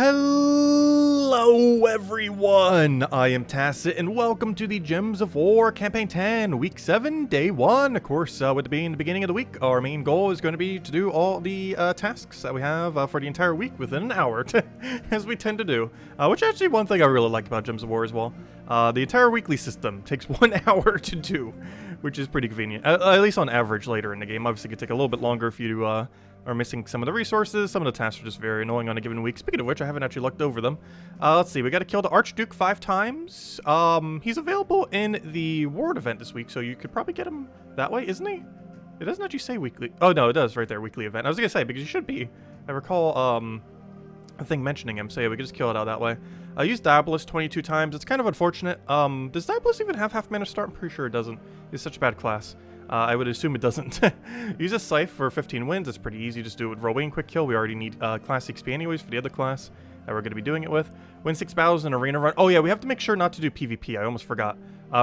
Hello everyone, I am Tacit and welcome to the Gems of War Campaign 10, Week 7, Day 1. Of course, with it being the beginning of the week, our main goal is going to be to do all the tasks that we have for the entire week within an hour, as we tend to do. Which is actually one thing I really like about Gems of War as well. The entire weekly system takes 1 hour to do, which is pretty convenient, at least on average later in the game. Obviously it could take a little bit longer if you are missing some of the resources. Some of the tasks are just very annoying on a given week. Speaking of which, I haven't actually looked over them. Let's see, we got to kill the Archduke 5 times. He's available in the Ward event this week, so you could probably get him that way, isn't he? It doesn't actually say weekly. Oh, no, it does right there, weekly event. I was going to say, because you should be. I recall a thing mentioning him, so yeah, we could just kill it out that way. I used Diabolus 22 times. It's kind of unfortunate. Does Diabolus even have half mana start? I'm pretty sure it doesn't. It's such a bad class. I would assume it doesn't. Use a Scythe for 15 wins. It's pretty easy. Just do it with Roll Quick Kill. We already need Class XP anyways for the other class that we're going to be doing it with. Win 6 battles in Arena Run. Oh yeah, we have to make sure not to do PvP. I almost forgot.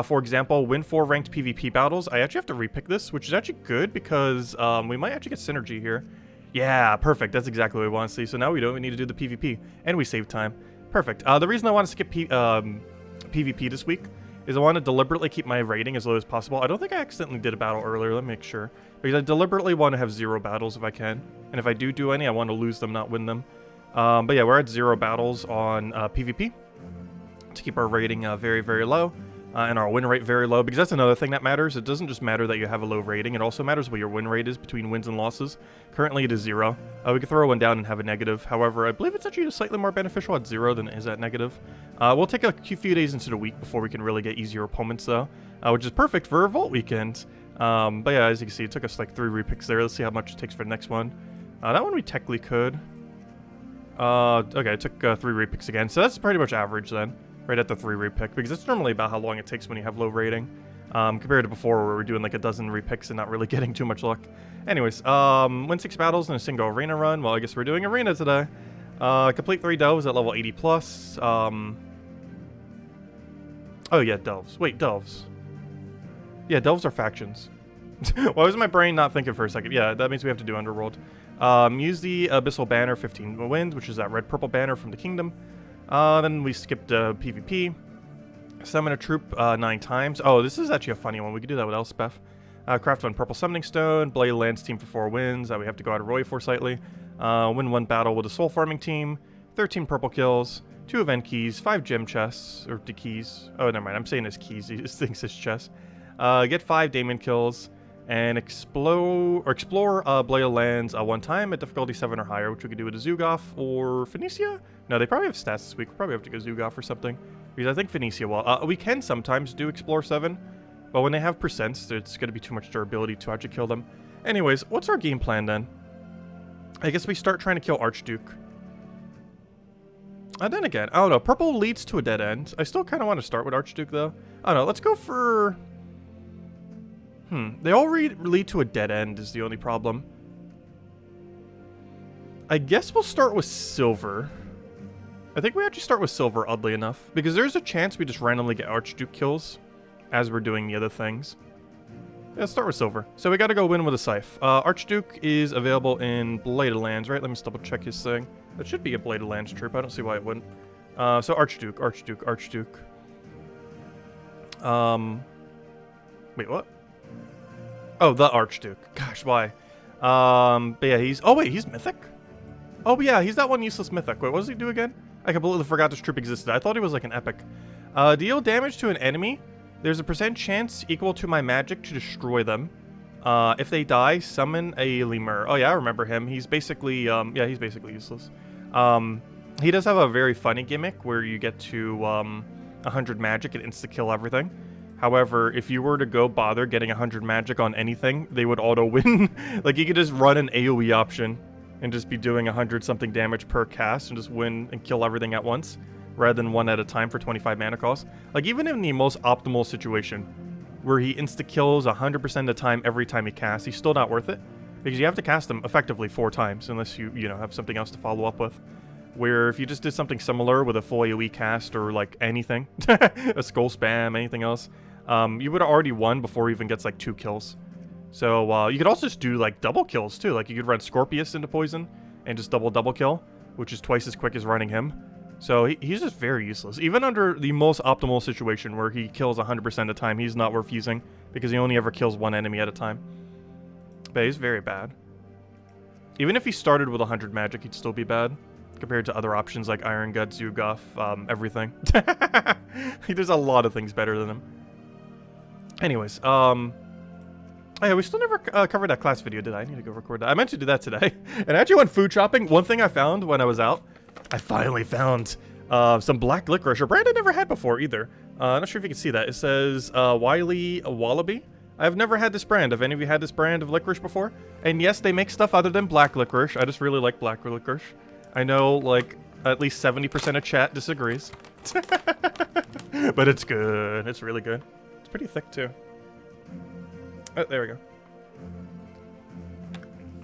For example, win 4 ranked PvP battles. I actually have to repick this, which is actually good because we might actually get synergy here. Yeah, perfect. That's exactly what we want to see. So now we don't need to do the PvP. And we save time. Perfect. The reason I want to skip PvP this week is I want to deliberately keep my rating as low as possible. I don't think I accidentally did a battle earlier. Let me make sure. Because I deliberately want to have 0 battles if I can. And if I do any, I want to lose them, not win them. But yeah, we're at 0 battles on PvP to keep our rating very, very low. And our win rate very low, because that's another thing that matters. It doesn't just matter that you have a low rating, it also matters what your win rate is between wins and losses. Currently it is 0. We could throw one down and have a negative. However, I believe it's actually slightly more beneficial at 0 than it is at negative. We'll take a few days into the week before we can really get easier opponents though, which is perfect for a Vault weekend. But yeah, as you can see, it took us like 3 repicks there. Let's see how much it takes for the next one. That one we technically could. Okay, it took 3 repicks again, so that's pretty much average then. Right at the 3 repick, because it's normally about how long it takes when you have low rating, compared to before where we're doing like a dozen repicks and not really getting too much luck. Anyways, win 6 battles in a single arena run. Well, I guess we're doing arena today. Complete 3 delves at level 80 plus. Oh yeah, delves. Wait, delves. Yeah, delves are factions. Why was my brain not thinking for a second? Yeah, that means we have to do Underworld. Use the Abyssal Banner 15 wins, which is that red-purple banner from the Kingdom. Then we skipped PvP. Summon a troop 9 times. Oh, this is actually a funny one. We could do that with Elspeth. Craft 1 purple summoning stone. Blade Lands team for 4 wins. We have to go out of Roy for slightly. Win 1 battle with a soul farming team. 13 purple kills. 2 event keys. 5 gem chests. Or keys. Oh, never mind. I'm saying it's keys. He just thinks it's chests. Get 5 Daemon kills. And explore Blade of Lands 1 time at difficulty 7 or higher, which we could do with a Zugoff or Phoenicia. No, they probably have stats this week. We probably have to go Zugoff or something. Because I think Phoenicia will. We can sometimes do Explore 7, but when they have percents, it's going to be too much durability to actually kill them. Anyways, what's our game plan then? I guess we start trying to kill Archduke. And then again, I don't know. Purple leads to a dead end. I still kind of want to start with Archduke though. I don't know. Let's go for... They all lead to a dead end is the only problem. I guess we'll start with silver. I think we actually start with silver, oddly enough. Because there's a chance we just randomly get Archduke kills as we're doing the other things. Yeah, let's start with silver. So we gotta go win with a Scythe. Archduke is available in Bladed Lands, right? Let me just double check his thing. It should be a Bladed Lands troop. I don't see why it wouldn't. So Archduke. Wait, what? Oh, the Archduke. Gosh, why? But yeah, he's... Oh, wait, he's Mythic? Oh, yeah, he's that one useless Mythic. Wait, what does he do again? I completely forgot this troop existed. I thought he was like an Epic. Deal damage to an enemy. There's a % chance equal to my magic to destroy them. If they die, summon a lemur. Oh, yeah, I remember him. He's basically... yeah, he's basically useless. He does have a very funny gimmick where you get to 100 magic and insta-kill everything. However, if you were to go bother getting 100 magic on anything, they would auto-win. Like, you could just run an AoE option and just be doing 100-something damage per cast and just win and kill everything at once, rather than 1 at a time for 25 mana cost. Like, even in the most optimal situation, where he insta-kills 100% of the time every time he casts, he's still not worth it, because you have to cast him effectively 4 times, unless you know, have something else to follow up with. Where if you just did something similar with a full AoE cast or like anything, a skull spam, anything else, you would have already won before he even gets like 2 kills. So you could also just do like double kills too. Like you could run Scorpius into poison and just double kill. which is twice as quick as running him. So he's just very useless. Even under the most optimal situation where he kills 100% of the time, he's not worth using because he only ever kills one enemy at a time. But he's very bad. Even if he started with 100 magic, he'd still be bad compared to other options like Iron Gut, Zugoff, everything. There's a lot of things better than him. Anyways, oh yeah, we still never covered that class video, did I? I need to go record that. I meant to do that today. And I actually went food shopping. One thing I found when I was out, I finally found some black licorice, a brand I never had before either. I'm not sure if you can see that. It says Wiley Wallaby. I've never had this brand. Have any of you had this brand of licorice before? And yes, they make stuff other than black licorice. I just really like black licorice. I know, like, at least 70% of chat disagrees. But it's good. It's really good. It's pretty thick, too. Oh, there we go.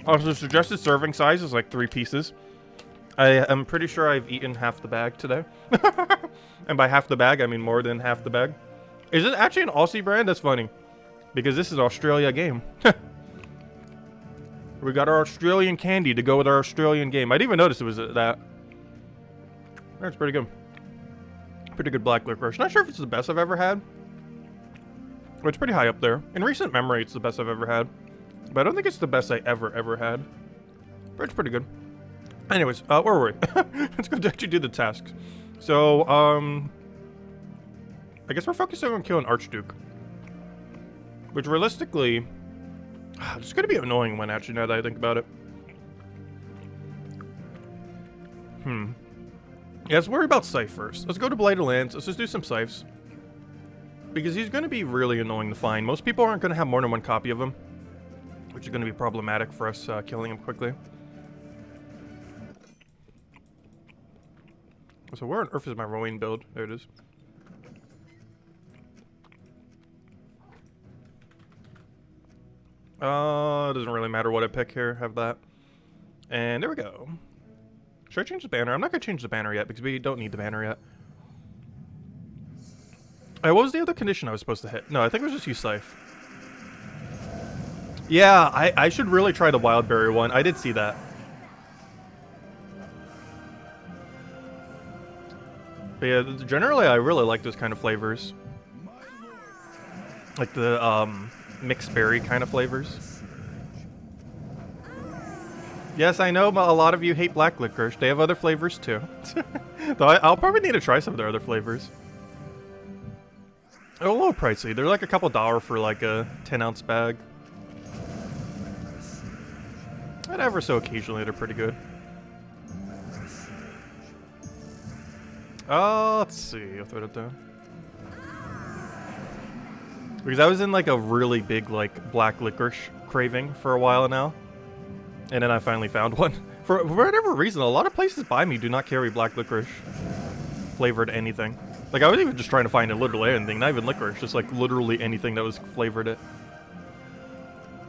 Also, the suggested serving size is like 3 pieces. I am pretty sure I've eaten half the bag today. And by half the bag, I mean more than half the bag. Is it actually an Aussie brand? That's funny. Because this is Australia game. We got our Australian candy to go with our Australian game. I didn't even notice it was that. That's pretty good. Pretty good black licorice. Not sure if it's the best I've ever had. But it's pretty high up there. In recent memory, it's the best I've ever had. But I don't think it's the best I ever had. But it's pretty good. Anyways, where were we? Let's go actually do the tasks. So, I guess we're focusing on killing Archduke. Which realistically, it's going to be an annoying one actually now that I think about it. Yeah, let's worry about Scythe first. Let's go to Blighted Lands. Let's just do some Scythes. Because he's going to be really annoying to find. Most people aren't going to have more than one copy of him. Which is going to be problematic for us killing him quickly. So where on earth is my Rowan build? There it is. It doesn't really matter what I pick here. Have that. And there we go. Should I change the banner? I'm not going to change the banner yet because we don't need the banner yet. What was the other condition I was supposed to hit? No, I think it was just use Scythe. Yeah, I should really try the Wildberry one. I did see that. But yeah, generally I really like those kind of flavors. Like the mixed berry kind of flavors. Yes, I know a lot of you hate black licorice. They have other flavors too. Though I'll probably need to try some of their other flavors. They're a little pricey. They're like a couple $1 for like a 10-ounce bag. And ever so occasionally they're pretty good. Let's see. I'll throw it down. Because I was in like a really big like black licorice craving for a while now. And then I finally found one. For whatever reason, a lot of places by me do not carry black licorice flavored anything. Like I was even just trying to find it literally anything, not even licorice, just like literally anything that was flavored it.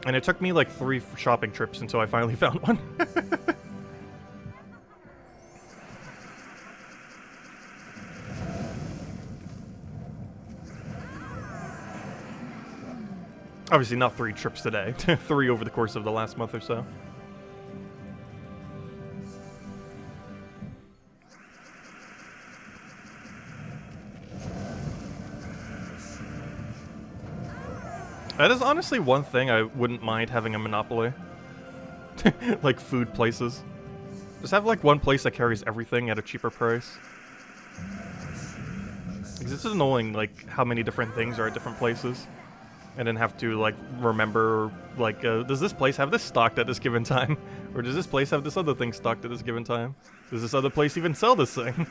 And it took me like 3 shopping trips until I finally found one. Obviously not 3 trips today, 3 over the course of the last month or so. That is honestly one thing I wouldn't mind having a monopoly. Like food places. Just have like one place that carries everything at a cheaper price. Because this is annoying, like how many different things are at different places. And then have to like remember, like, does this place have this stocked at this given time? Or does this place have this other thing stocked at this given time? Does this other place even sell this thing?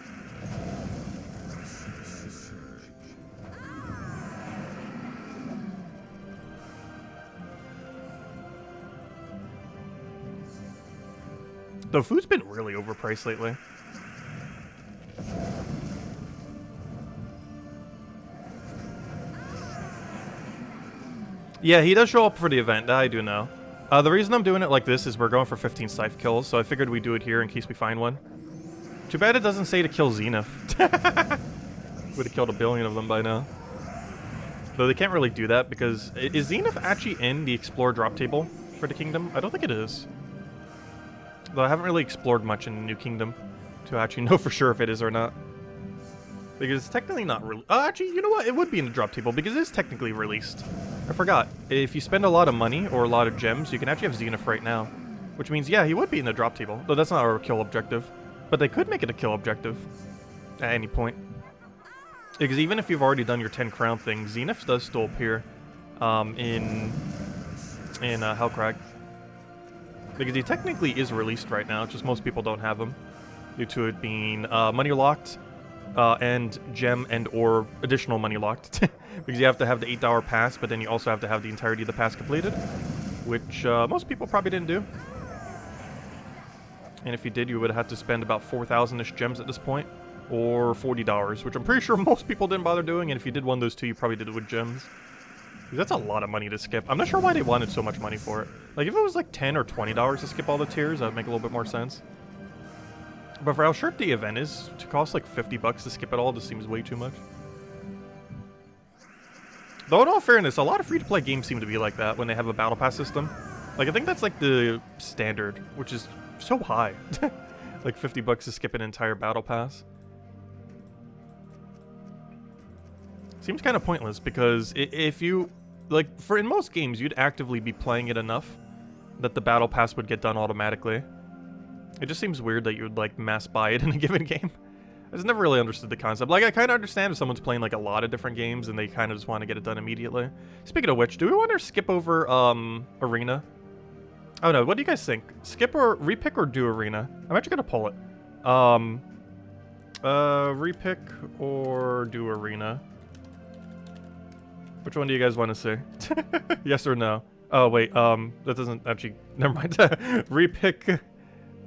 The food's been really overpriced lately. Yeah, he does show up for the event, I do know. The reason I'm doing it like this is we're going for 15 Scythe kills, so I figured we'd do it here in case we find one. Too bad it doesn't say to kill Zenith. Would have killed a billion of them by now. Though they can't really do that because... Is Zenith actually in the Explore drop table for the kingdom? I don't think it is. Though I haven't really explored much in the New Kingdom to actually know for sure if it is or not. Because it's technically not really... actually, you know what? It would be in the drop table because it is technically released. I forgot. If you spend a lot of money or a lot of gems, you can actually have Zenith right now. Which means, yeah, he would be in the drop table. Though that's not our kill objective. But they could make it a kill objective at any point. Because even if you've already done your 10 crown thing, Zenith does still appear in Hellcrag. Because he technically is released right now, just most people don't have him. Due to it being money locked, and gem and or additional money locked. Because you have to have the 8-hour pass, but then you also have to have the entirety of the pass completed. Which most people probably didn't do. And if you did, you would have had to spend about 4,000-ish gems at this point. Or $40, which I'm pretty sure most people didn't bother doing. And if you did one of those two, you probably did it with gems. That's a lot of money to skip. I'm not sure why they wanted so much money for it. Like, if it was like $10 or $20 to skip all the tiers, that would make a little bit more sense. But for how short the event is, to cost like $50 to skip it all just seems way too much. Though in all fairness, a lot of free-to-play games seem to be like that when they have a battle pass system. Like, I think that's like the standard, which is so high. Like $50 to skip an entire battle pass. Seems kind of pointless because if you, like, in most games, you'd actively be playing it enough that the battle pass would get done automatically. It just seems weird that you would, like, mass buy it in a given game. I just never really understood the concept. Like, I kind of understand if someone's playing, like, a lot of different games and they kind of just want to get it done immediately. Speaking of which, do we want to skip over, Arena? Oh, no, what do you guys think? Skip or repick or do Arena? I'm actually going to pull it. Repick or do Arena? Which one do you guys want to see? Yes or no? Oh, wait, that doesn't actually... Never mind. Repick...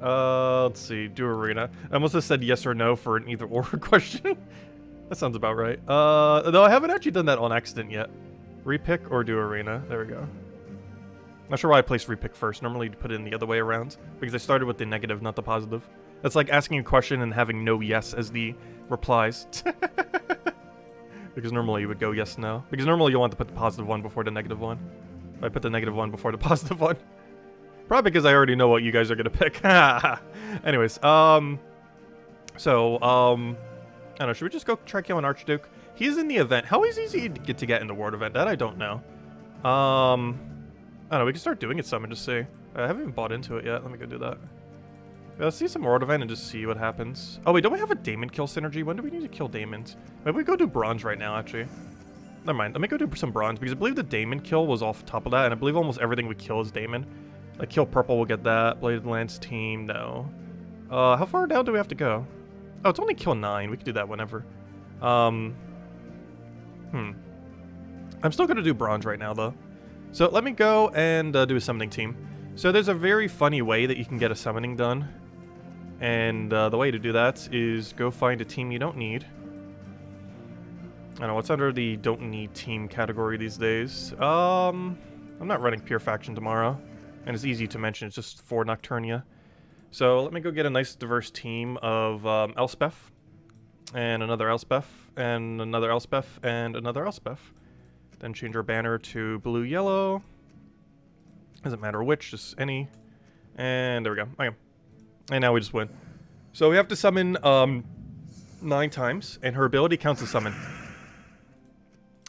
let's see. Do Arena. I almost have said yes or no for an either or question. That sounds about right. Though I haven't actually done that on accident yet. Repick or do Arena. There we go. Not sure why I placed repick first. Normally you put it in the other way around. Because I started with the negative, not the positive. That's like asking a question and having no yes as the replies. Because normally you would go yes, no. Because normally you want to put the positive one before the negative one. I put the negative one before the positive one. Probably because I already know what you guys are going to pick. Anyways, I don't know, should we just go try killing Archduke? He's in the event. How easy is he to get in the World event? That I don't know. I don't know, we can start doing it some and just see. I haven't even bought into it yet. Let me go do that. Let's see some World event and just see what happens. Oh wait, don't we have a Daemon kill synergy? When do we need to kill Daemons? Maybe we go do Bronze right now, actually. Never mind, let me go do some Bronze, because I believe the Daemon kill was off top of that, and I believe almost everything we kill is Daemon. Like, kill Purple, we'll get that. Bladed Lance team, no. How far down do we have to go? Oh, it's only kill 9. We can do that whenever. I'm still going to do Bronze right now, though. So let me go and do a summoning team. So there's a very funny way that you can get a summoning done. And the way to do that is go find a team you don't need. I don't know, what's under the don't need team category these days? I'm not running Pure Faction tomorrow. And it's easy to mention, it's just for Nocturnia. So let me go get a nice diverse team of Elspeth. And another Elspeth. And another Elspeth. And another Elspeth. Then change our banner to blue-yellow. Doesn't matter which, just any. And there we go. Okay. And now we just win. So we have to summon 9 times, and her ability counts as summon.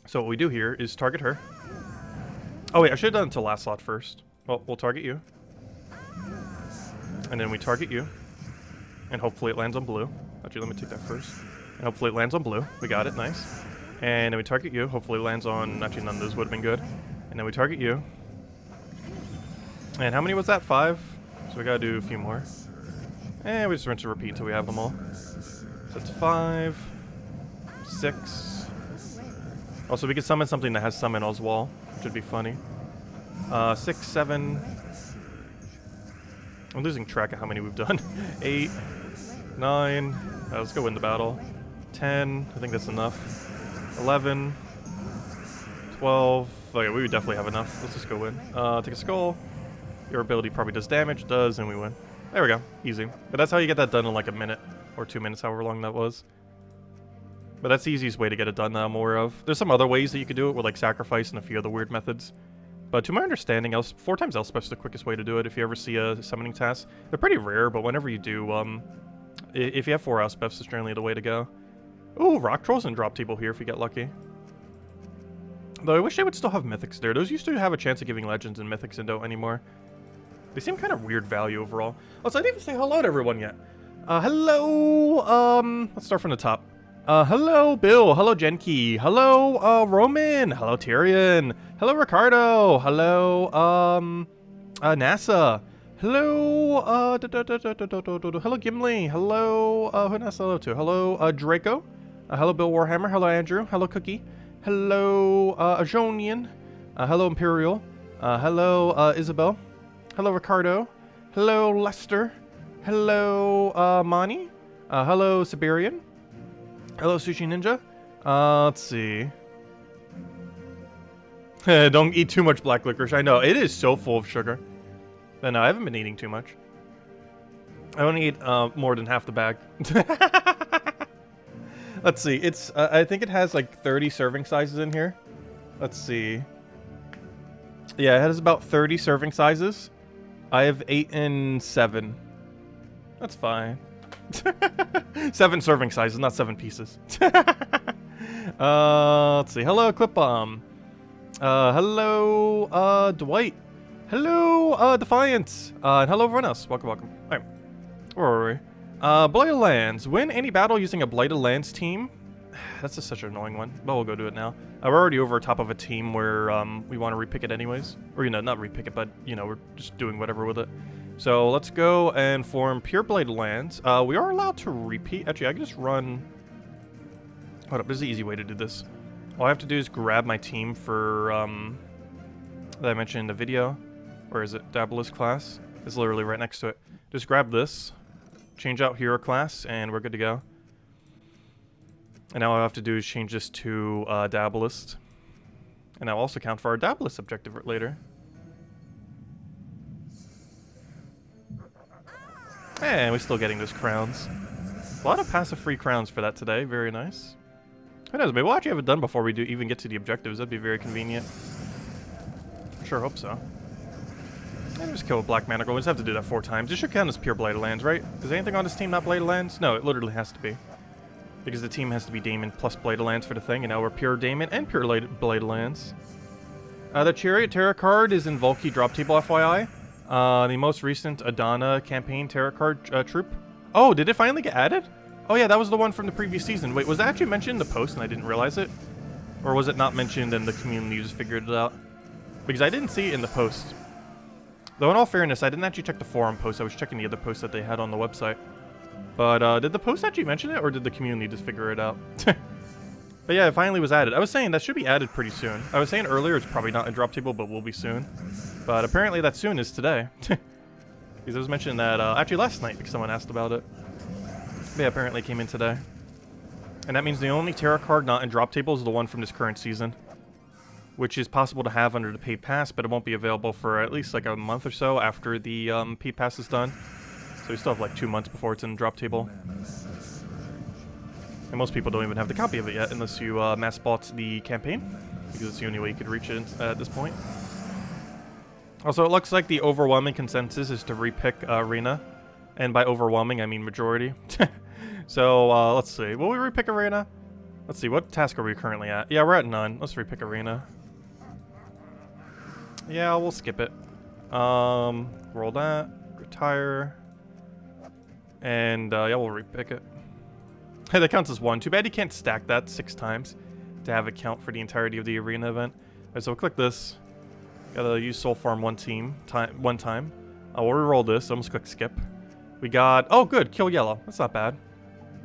So what we do here is target her. Oh wait, I should have done it until last slot first. Well, we'll target you. And then we target you. And hopefully it lands on blue. Actually, let me take that first. And hopefully it lands on blue. We got it, nice. And then we target you. Hopefully it lands on... Actually, none of those would have been good. And then we target you. And how many was that? 5? So we gotta do a few more. And we just rinse and repeat until we have them all. So that's 5, 6. Also, we can summon something that has summon as well, which would be funny. 6, 7. I'm losing track of how many we've done. 8, 9. Let's go win the battle. 10. I think that's enough. 11. 12. Okay, we would definitely have enough. Let's just go win. Take a skull. Your ability probably does damage. Does, and we win. There we go. Easy. But that's how you get that done in like a minute. Or 2 minutes, however long that was. But that's the easiest way to get it done that I'm aware of. There's some other ways that you could do it with like sacrifice and a few other weird methods. But to my understanding, 4 times Elspeth is the quickest way to do it if you ever see a summoning task. They're pretty rare, but whenever you do, if you have 4 Elspeths, it's generally the way to go. Ooh, Rock Trolls and drop table here if you get lucky. Though I wish they would still have Mythics there. Those used to have a chance of giving Legends and Mythics and don't anymore. They seem kind of weird value overall. Also, I didn't even say hello to everyone yet. Hello, let's start from the top. Hello, Bill. Hello, Genki. Hello, Roman. Hello, Tyrion. Hello, Ricardo. Hello, NASA. Hello, hello, Gimli. Hello, who NASA hello to? Hello, Draco. Hello, Bill Warhammer. Hello, Andrew. Hello, Cookie. Hello, Ajonian. Hello, Imperial. Hello, Isabel. Hello, Ricardo. Hello, Lester. Hello, Mani. Hello, Siberian. Hello, Sushi Ninja. Let's see. Don't eat too much black licorice. I know, it is so full of sugar. But no, I haven't been eating too much. I only eat more than half the bag. Let's see. It's I think it has like 30 serving sizes in here. Let's see. Yeah, it has about 30 serving sizes. I have 8 and 7. That's fine. 7 serving sizes, not 7 pieces. Let's see. Hello, Clip Bomb. Hello, Dwight. Hello, Defiance. And hello, everyone else. Welcome, welcome. All right. Where are we? Blighted Lands. Win any battle using a Blighted Lands team. That's just such an annoying one. But we'll go do it now. We're already over top of a team where we want to repick it anyways. Or, you know, not repick it, but, you know, we're just doing whatever with it. So let's go and form Pure Blighted Lands. We are allowed to repeat. Actually, I can just run... Hold up, there's an easy way to do this. All I have to do is grab my team for, that I mentioned in the video. Where is it? Dabbler's class. It's literally right next to it. Just grab this, change out hero class, and we're good to go. And now all I have to do is change this to Dabblist. And I'll also count for our Dabblist objective later. And we're still getting those crowns. A lot of passive free crowns for that today. Very nice. Who knows? Maybe we'll actually have it done before we do even get to the objectives. That'd be very convenient. Sure hope so. And just kill a Black Manacle. We just have to do that 4 times. This should count as pure Blighted Lands, right? Is anything on this team not Blighted Lands? No, it literally has to be. Because the team has to be Daemon plus Blighted Lands for the thing, and now we're pure Daemon and pure Blighted Lands. The Chariot Terror card is in Volky drop table, FYI. The most recent Adana campaign tarot card troop. Oh, did it finally get added? Oh yeah, that was the one from the previous season. Wait, was that actually mentioned in the post and I didn't realize it? Or was it not mentioned and the community just figured it out? Because I didn't see it in the post. Though in all fairness, I didn't actually check the forum post. I was checking the other posts that they had on the website. But did the post actually mention it or did the community just figure it out? But yeah, it finally was added. I was saying that should be added pretty soon. I was saying earlier it's probably not in drop table, but will be soon. But apparently that soon is today. Because I was mentioning that actually last night because someone asked about it. But yeah, apparently it came in today. And that means the only tarot card not in drop table is the one from this current season. Which is possible to have under the paid pass, but it won't be available for at least like a month or so after the paid pass is done. So we still have like 2 months before it's in drop table. And most people don't even have the copy of it yet unless you mass bought the campaign. Because it's the only way you could reach it at this point. Also, it looks like the overwhelming consensus is to repick Arena. And by overwhelming, I mean majority. So, let's see. Will we repick Arena? Let's see, what task are we currently at? Yeah, we're at none. Let's repick Arena. Yeah, we'll skip it. Roll that. Retire. And, yeah, we'll repick it. Hey, that counts as 1. Too bad you can't stack that 6 times to have it count for the entirety of the arena event. Alright, so we'll click this. Gotta use Soul Farm one time. We'll reroll this. Almost click skip. We got... Oh, good. Kill yellow. That's not bad.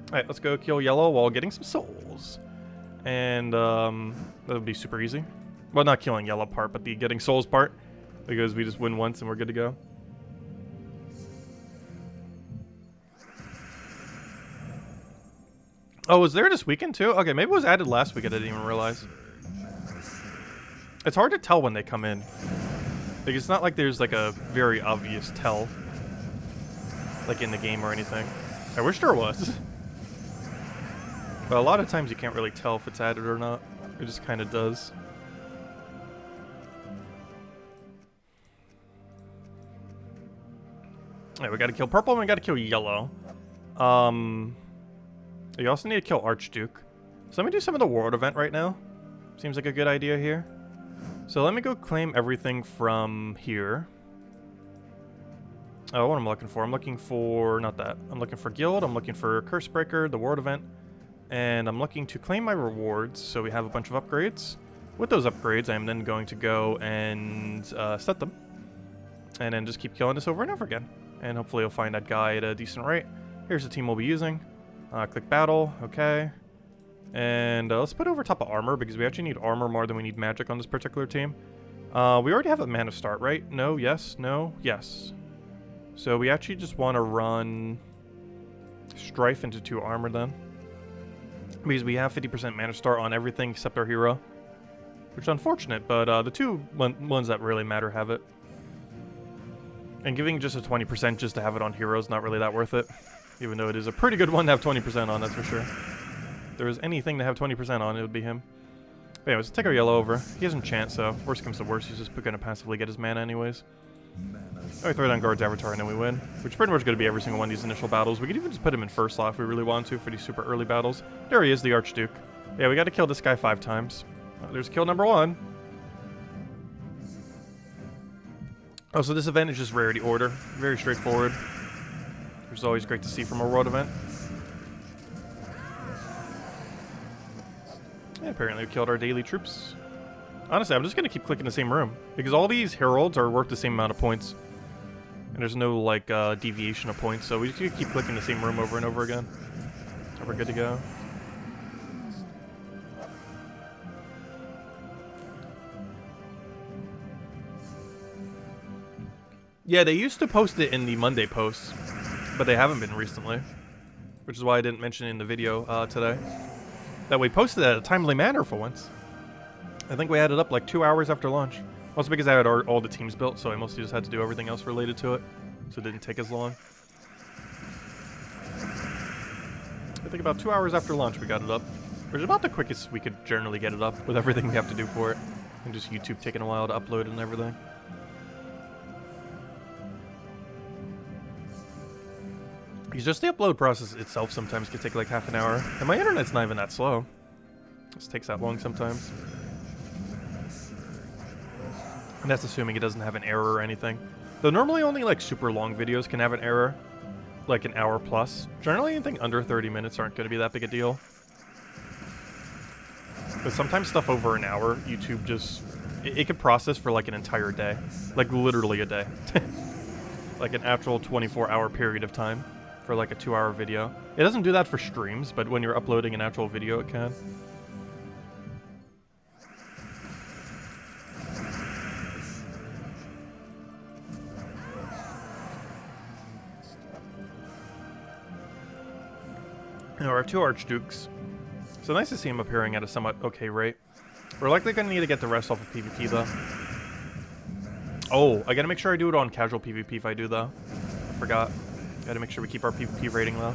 Alright, let's go kill yellow while getting some souls. And, that would be super easy. Well, not killing yellow part, but the getting souls part. Because we just win once and we're good to go. Oh, was there this weekend too? Okay, maybe it was added last week. I didn't even realize. It's hard to tell when they come in. Like, it's not like there's like a very obvious tell. Like in the game or anything. I wish there was. But a lot of times you can't really tell if it's added or not. It just kind of does. Yeah, we gotta kill purple and we gotta kill yellow. You also need to kill Archduke. So let me do some of the world event right now. Seems like a good idea here. So let me go claim everything from here. Oh, what I'm looking for? I'm looking for, not that. I'm looking for guild, I'm looking for Cursebreaker, the world event. And I'm looking to claim my rewards, so we have a bunch of upgrades. With those upgrades, I am then going to go and set them. And then just keep killing this over and over again. And hopefully you'll find that guy at a decent rate. Here's the team we'll be using. Click battle, okay. And let's put over top of armor, because we actually need armor more than we need magic on this particular team. We already have a mana start, right? No, yes, no, yes. So we actually just want to run Strife into 2 armor then. Because we have 50% mana start on everything except our hero. Which is unfortunate, but the 2 ones that really matter have it. And giving just a 20% just to have it on hero is not really that worth it. Even though it is a pretty good one to have 20% on, that's for sure. If there was anything to have 20% on, it would be him. But anyways, let's take our yellow over. He has enchant, so worst comes to worst, he's just going to passively get his mana anyways. Alright, throw down Guard's Avatar and then we win. Which is pretty much going to be every single one of these initial battles. We could even just put him in first slot if we really want to for these super early battles. There he is, the Archduke. Yeah, we got to kill this guy 5 times. There's kill number 1. Oh, so this event is just rarity order. Very straightforward. Which is always great to see from a world event. Yeah, apparently we killed our daily troops. Honestly, I'm just going to keep clicking the same room. Because all these heralds are worth the same amount of points. And there's no, like, deviation of points. So we just keep clicking the same room over and over again. So we're good to go. Yeah, they used to post it in the Monday posts. But they haven't been recently. Which is why I didn't mention it in the video today. That we posted it at a timely manner for once. I think we had it up like 2 hours after launch. Also because I had all the teams built, so I mostly just had to do everything else related to it. So it didn't take as long. I think about 2 hours after launch we got it up. Which is about the quickest we could generally get it up with everything we have to do for it. And just YouTube taking a while to upload and everything. Because just the upload process itself sometimes can take like half an hour. And my internet's not even that slow. It just takes that long sometimes. And that's assuming it doesn't have an error or anything. Though normally only like super long videos can have an error. Like an hour plus. Generally anything under 30 minutes aren't going to be that big a deal. But sometimes stuff over an hour, YouTube just... It could process for like an entire day. Like literally a day. Like an actual 24-hour period of time. For like a 2-hour video. It doesn't do that for streams, but when you're uploading an actual video, it can. Now our 2 Archdukes. So nice to see him appearing at a somewhat okay rate. We're likely going to need to get the rest off of PvP though. Oh, I gotta make sure I do it on casual PvP if I do though. I forgot. Gotta make sure we keep our PvP rating low.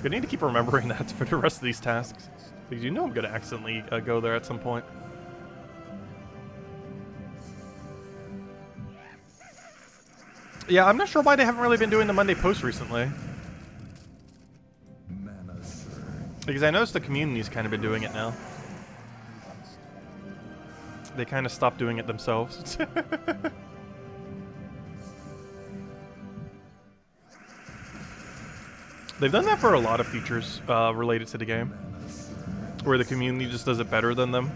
We need to keep remembering that for the rest of these tasks. Because you know I'm gonna accidentally go there at some point. Yeah, I'm not sure why they haven't really been doing the Monday post recently. Because I noticed the community's kind of been doing it now. They kind of stopped doing it themselves. They've done that for a lot of features related to the game. Where the community just does it better than them.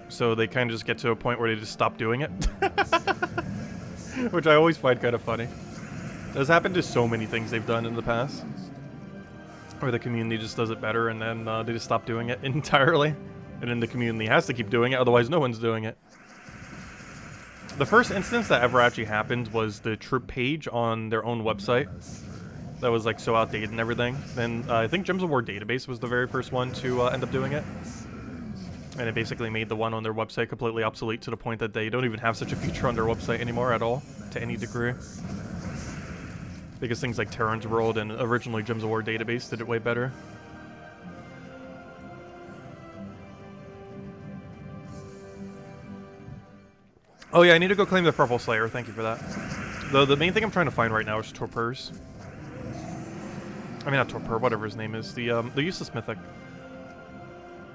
So they kind of just get to a point where they just stop doing it. Which I always find kind of funny. That's happened to so many things they've done in the past. Where the community just does it better and then they just stop doing it entirely. And then the community has to keep doing it, otherwise no one's doing it. The first instance that ever actually happened was the troop page on their own website. That was like so outdated and everything. Then I think Gems of War database was the very first one to end up doing it. And it basically made the one on their website completely obsolete to the point that they don't even have such a feature on their website anymore at all, to any degree. Because things like Terran's World and originally Gems of War database did it way better. Oh yeah, I need to go claim the Purple Slayer, thank you for that. Though the main thing I'm trying to find right now is torpors. I mean, not torpor, whatever his name is. The useless mythic.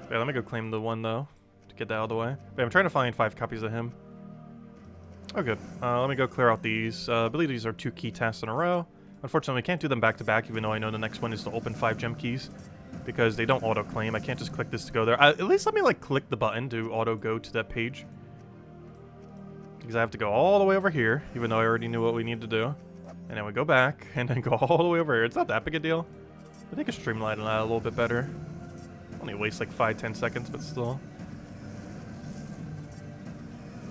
Yeah, let me go claim the one, though, to get that out of the way. But I'm trying to find 5 copies of him. Oh, good. Let me go clear out these. I believe these are 2 key tasks in a row. Unfortunately, I can't do them back to back, even though I know the next one is to open 5 gem keys. Because they don't auto-claim. I can't just click this to go there. At least let me, like, click the button to auto-go to that page. Because I have to go all the way over here, even though I already knew what we need to do. And then we go back, and then go all the way over here. It's not that big a deal. I think I streamlined that a little bit better. Only waste like 5-10 seconds, but still.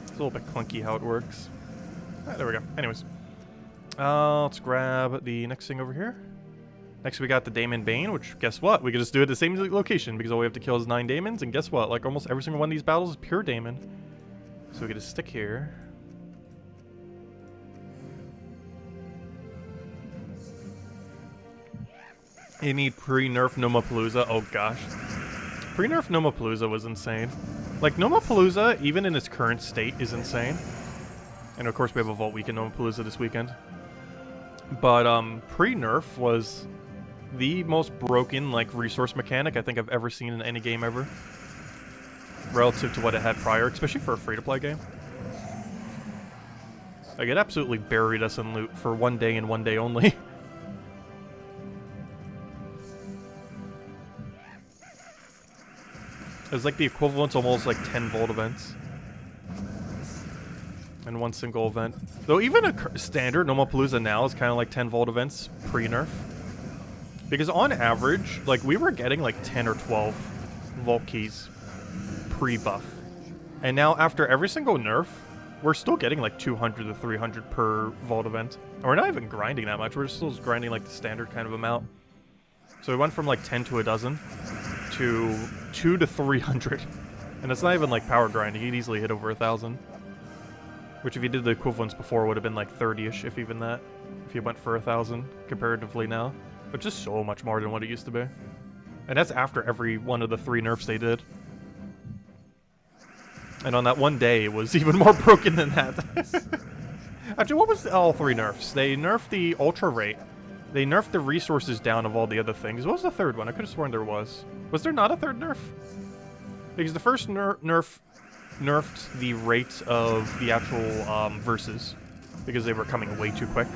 It's a little bit clunky how it works. Alright, there we go. Anyways. Let's grab the next thing over here. Next we got the Daemon Bane, which, guess what? We can just do it at the same location, because all we have to kill is 9 Daemons, and guess what? Like, almost every single one of these battles is pure Daemon. So we can just stick here. You need pre-nerf Palooza. Oh gosh. Pre-nerf Palooza was insane. Like, Palooza, even in its current state, is insane. And of course we have a Vault Weekend Palooza this weekend. But pre-nerf was the most broken, like, resource mechanic I think I've ever seen in any game ever. Relative to what it had prior, especially for a free-to-play game. Like, it absolutely buried us in loot for 1 day and 1 day only. It was like the equivalent almost like 10 Vault events. In one single event. Though even a standard Palooza now is kind of like 10 Vault events pre-nerf. Because on average, like, we were getting like 10 or 12 Vault keys pre-buff. And now after every single nerf, we're still getting like 200 to 300 per Vault event. And we're not even grinding that much, we're still just grinding like the standard kind of amount. So we went from like 10 to a dozen to 2 to 300. And it's not even like power grinding, he'd easily hit over 1,000. Which if you did the equivalents before would have been like 30-ish, if even that. If you went for 1,000 comparatively now. Which is so much more than what it used to be. And that's after every one of the 3 nerfs they did. And on that one day, it was even more broken than that. Actually, what was all 3 nerfs? They nerfed the ultra rate. They nerfed the resources down of all the other things. What was the third one? I could have sworn there was. Was there not a third nerf? Because the first nerf nerfed the rate of the actual verses. Because they were coming way too quick.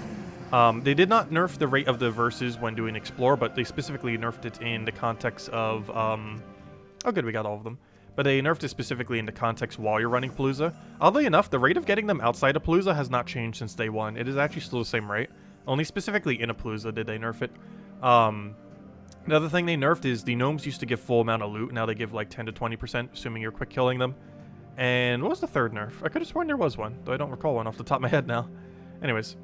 They did not nerf the rate of the verses when doing Explore, but they specifically nerfed it in the context of... oh good, we got all of them. But they nerfed it specifically in the context while you're running Palooza. Oddly enough, the rate of getting them outside of Palooza has not changed since day one. It is actually still the same rate. Only specifically in a Palooza did they nerf it. The other thing they nerfed is the gnomes used to give full amount of loot. Now they give like 10 to 20%, assuming you're quick killing them. And what was the third nerf? I could have sworn there was one, though I don't recall one off the top of my head now. Anyways.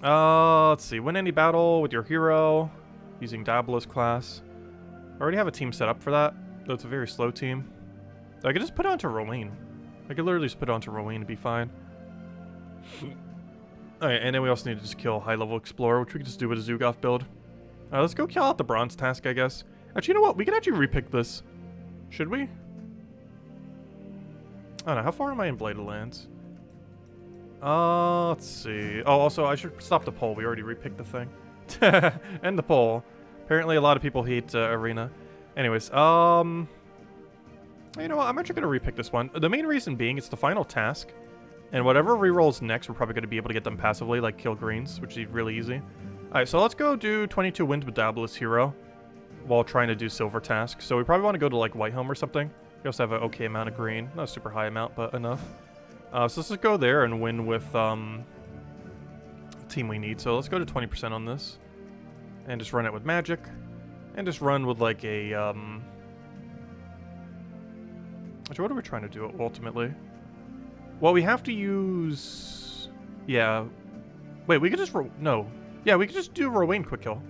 Let's see. Win any battle with your hero using Daedalus class. I already have a team set up for that, though it's a very slow team. I could just put it onto Rowan. I could literally just put it onto Rowan to be fine. Alright, and then we also need to just kill high-level Explorer, which we can just do with a Zugoff build. Let's go kill out the bronze task, I guess. Actually, you know what? We can actually repick this. Should we? I don't know. How far am I in Bladed Lands? Let's see. Oh, also, I should stop the poll. We already repicked the thing. End the poll. Apparently, a lot of people hate Arena. Anyways, you know what? I'm actually going to repick this one. The main reason being it's the final task. And whatever rerolls next, we're probably going to be able to get them passively, like kill greens, which is really easy. Alright, so let's go do 22 wins with Daedalus Hero while trying to do silver tasks. So we probably want to go to, like, Whitehelm or something. We also have an okay amount of green. Not a super high amount, but enough. So let's just go there and win with the team we need. So let's go to 20% on this. And just run it with magic. And just run with, like, a... Actually, what are we trying to do ultimately? Well, we have to use... Yeah. Wait, we could just... No. Yeah, we could just do Rowan Quick Kill.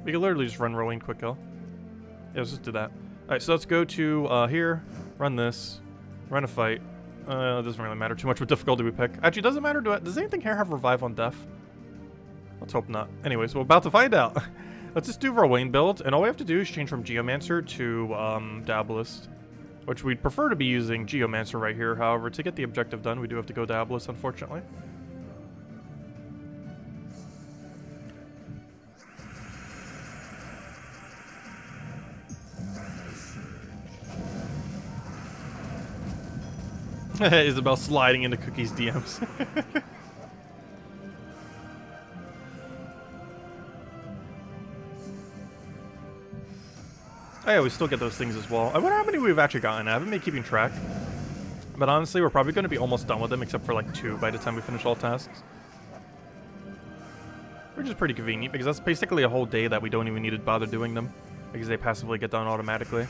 We could literally just run Rowan Quick Kill. Yeah, let's just do that. Alright, so let's go to here. Run this. Run a fight. It doesn't really matter too much what difficulty we pick. Actually, it doesn't matter. Does anything here have Revive on Death? Let's hope not. Anyways, we're about to find out. Let's just do Rowan build, and all we have to do is change from Geomancer to Daedalus, which we'd prefer to be using Geomancer right here. However, to get the objective done, we do have to go Daedalus, unfortunately. Isabel sliding into Cookie's DMs. Oh yeah, we still get those things as well. I wonder how many we've actually gotten. I haven't been keeping track. But honestly, we're probably going to be almost done with them, except for like 2 by the time we finish all tasks. Which is pretty convenient, because that's basically a whole day that we don't even need to bother doing them. Because they passively get done automatically.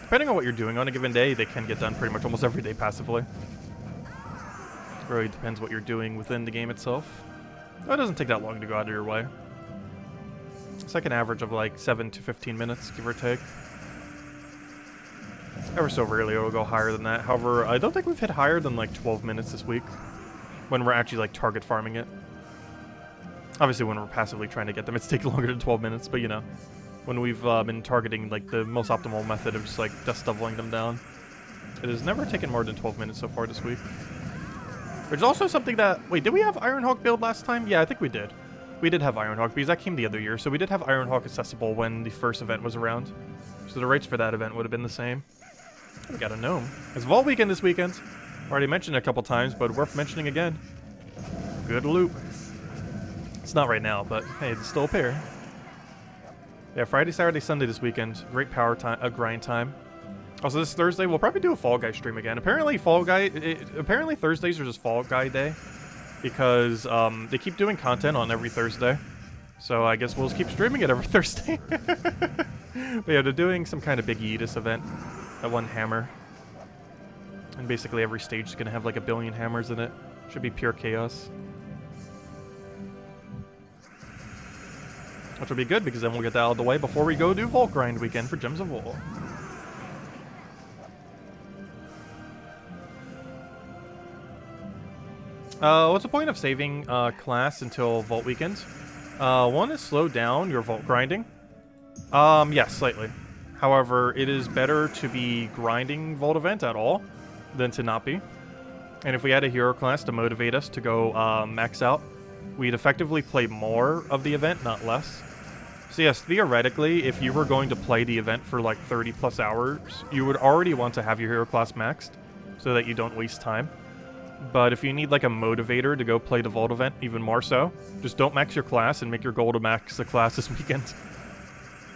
Depending on what you're doing on a given day, they can get done pretty much almost every day passively. It really depends what you're doing within the game itself. It doesn't take that long to go out of your way. It's like an average of like 7 to 15 minutes, give or take. Ever so rarely it'll go higher than that. However, I don't think we've hit higher than like 12 minutes this week. When we're actually like target farming it. Obviously when we're passively trying to get them, it's taking longer than 12 minutes, but you know. When we've been targeting like the most optimal method of just like dust doubling them down. It has never taken more than 12 minutes so far this week. There's also something that... Wait, did we have Ironhawk build last time? Yeah, I think we did. We did have Ironhawk because that came the other year, so we did have Ironhawk accessible when the first event was around. So the rates for that event would have been the same. We got a gnome. It's Vault Weekend this weekend. Already mentioned it a couple times, but worth mentioning again. Good loot. It's not right now, but hey, it's still a pair. Yeah, Friday, Saturday, Sunday this weekend. Great power time, grind time. Also, this Thursday we'll probably do a Fall Guy stream again. Apparently, apparently Thursdays are just Fall Guy day, because they keep doing content on every Thursday. So I guess we'll just keep streaming it every Thursday. But yeah, they're doing some kind of big Yeetus event. That one hammer. And basically every stage is gonna have like 1 billion hammers in it. Should be pure chaos. Which will be good, because then we'll get that out of the way before we go do Vault Grind weekend for Gems of War. What's the point of saving class until Vault Weekend? One is slow down your Vault grinding. Yes, slightly. However, it is better to be grinding Vault event at all than to not be. And if we had a hero class to motivate us to go max out, we'd effectively play more of the event, not less. So yes, theoretically, if you were going to play the event for like 30 plus hours, you would already want to have your hero class maxed so that you don't waste time. But if you need like a motivator to go play the Vault event, even more so, just don't max your class and make your goal to max the class this weekend.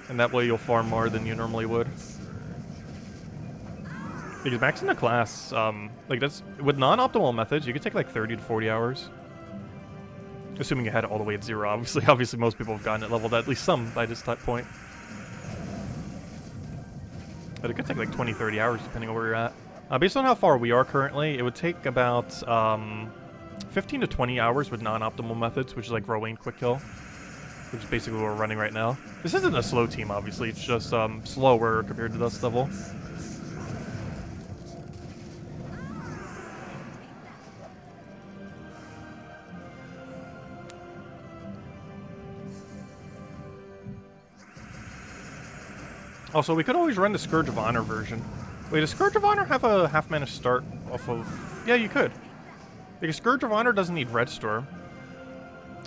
And that way you'll farm more than you normally would. Because maxing the class, like that's, with non-optimal methods, you could take like 30 to 40 hours. Assuming you had it all the way at 0, obviously most people have gotten it leveled at least some by this point. But it could take like 20, 30 hours depending on where you're at. Based on how far we are currently, it would take about 15 to 20 hours with non-optimal methods, which is like Rowan Quick Kill, which is basically what we're running right now. This isn't a slow team, obviously, it's just slower compared to Dust Devil. Also, we could always run the Scourge of Honor version. Wait, does Scourge of Honor have a half mana start off of... Yeah, you could. Because Scourge of Honor doesn't need Red Storm.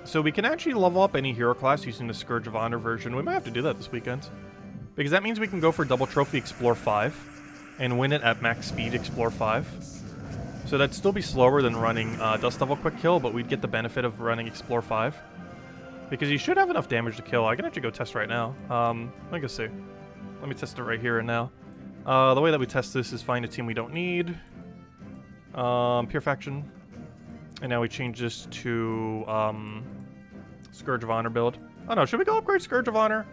So we can actually level up any hero class using the Scourge of Honor version. We might have to do that this weekend. Because that means we can go for double trophy Explore 5 and win it at max speed Explore 5. So that'd still be slower than running Dust Devil Quick Kill, but we'd get the benefit of running Explore 5. Because you should have enough damage to kill. I can actually go test right now. Let me see. Let me test it right here and now. The way that we test this is find a team we don't need. Pure Faction. And now we change this to Scourge of Honor build. Oh no, should we go upgrade Scourge of Honor?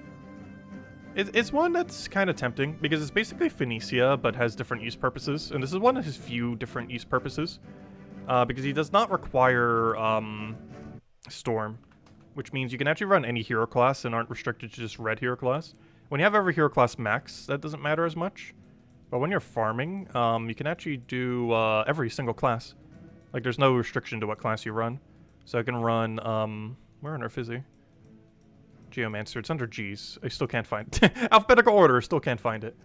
It's one that's kind of tempting because it's basically Phoenicia but has different use purposes. And this is one of his few different use purposes. Because he does not require Storm. Which means you can actually run any hero class and aren't restricted to just red hero class. When you have every hero class max, that doesn't matter as much. But when you're farming, you can actually do every single class. Like, there's no restriction to what class you run. So I can run, where on earth is he? Geomancer, it's under G's. I still can't find it. Alphabetical order, still can't find it.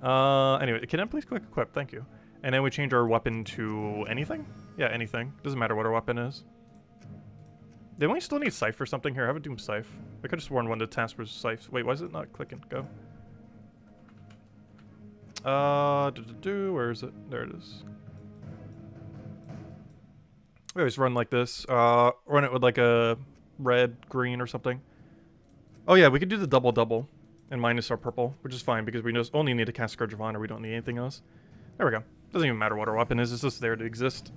Anyway, can I please click equip? Thank you. And then we change our weapon to anything? Yeah, anything. Doesn't matter what our weapon is. Then we still need Scythe for something here. I have a Doom Scythe. I could have sworn one of the tasks was Scythe. Wait, why is it not clicking? Go. Where is it? There it is. We always run like this. Run it with like a red, green, or something. Oh yeah, we could do the double and minus our purple, which is fine because we just only need to cast Scourge of Honor. We don't need anything else. There we go. Doesn't even matter what our weapon is. It's just there to exist.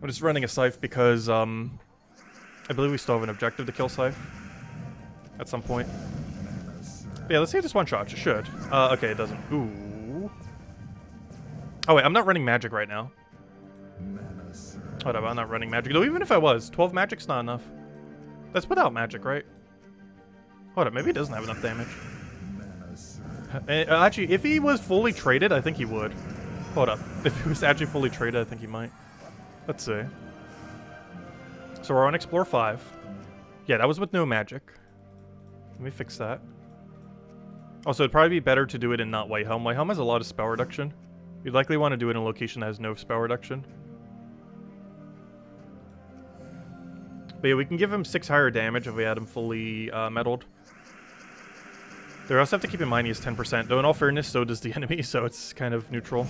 I'm just running a Scythe because I believe we still have an objective to kill Scythe at some point. But yeah, let's see if this one shot. It should. Okay, it doesn't. Ooh. Oh wait, I'm not running magic right now. Whatever, I'm not running magic. Though even if I was, 12 magic's not enough. That's without magic, right? Hold up, maybe he doesn't have enough damage. Actually, if he was fully traded, I think he would. Hold up. If he was actually fully traded, I think he might. Let's see. So we're on Explore 5. Yeah, that was with no magic. Let me fix that. Also, it'd probably be better to do it in not White Helm. White Helm has a lot of spell reduction. You'd likely want to do it in a location that has no spell reduction. But yeah, we can give him 6 higher damage if we had him fully metalled. They also have to keep in mind he has 10%, though in all fairness, so does the enemy, so it's kind of neutral.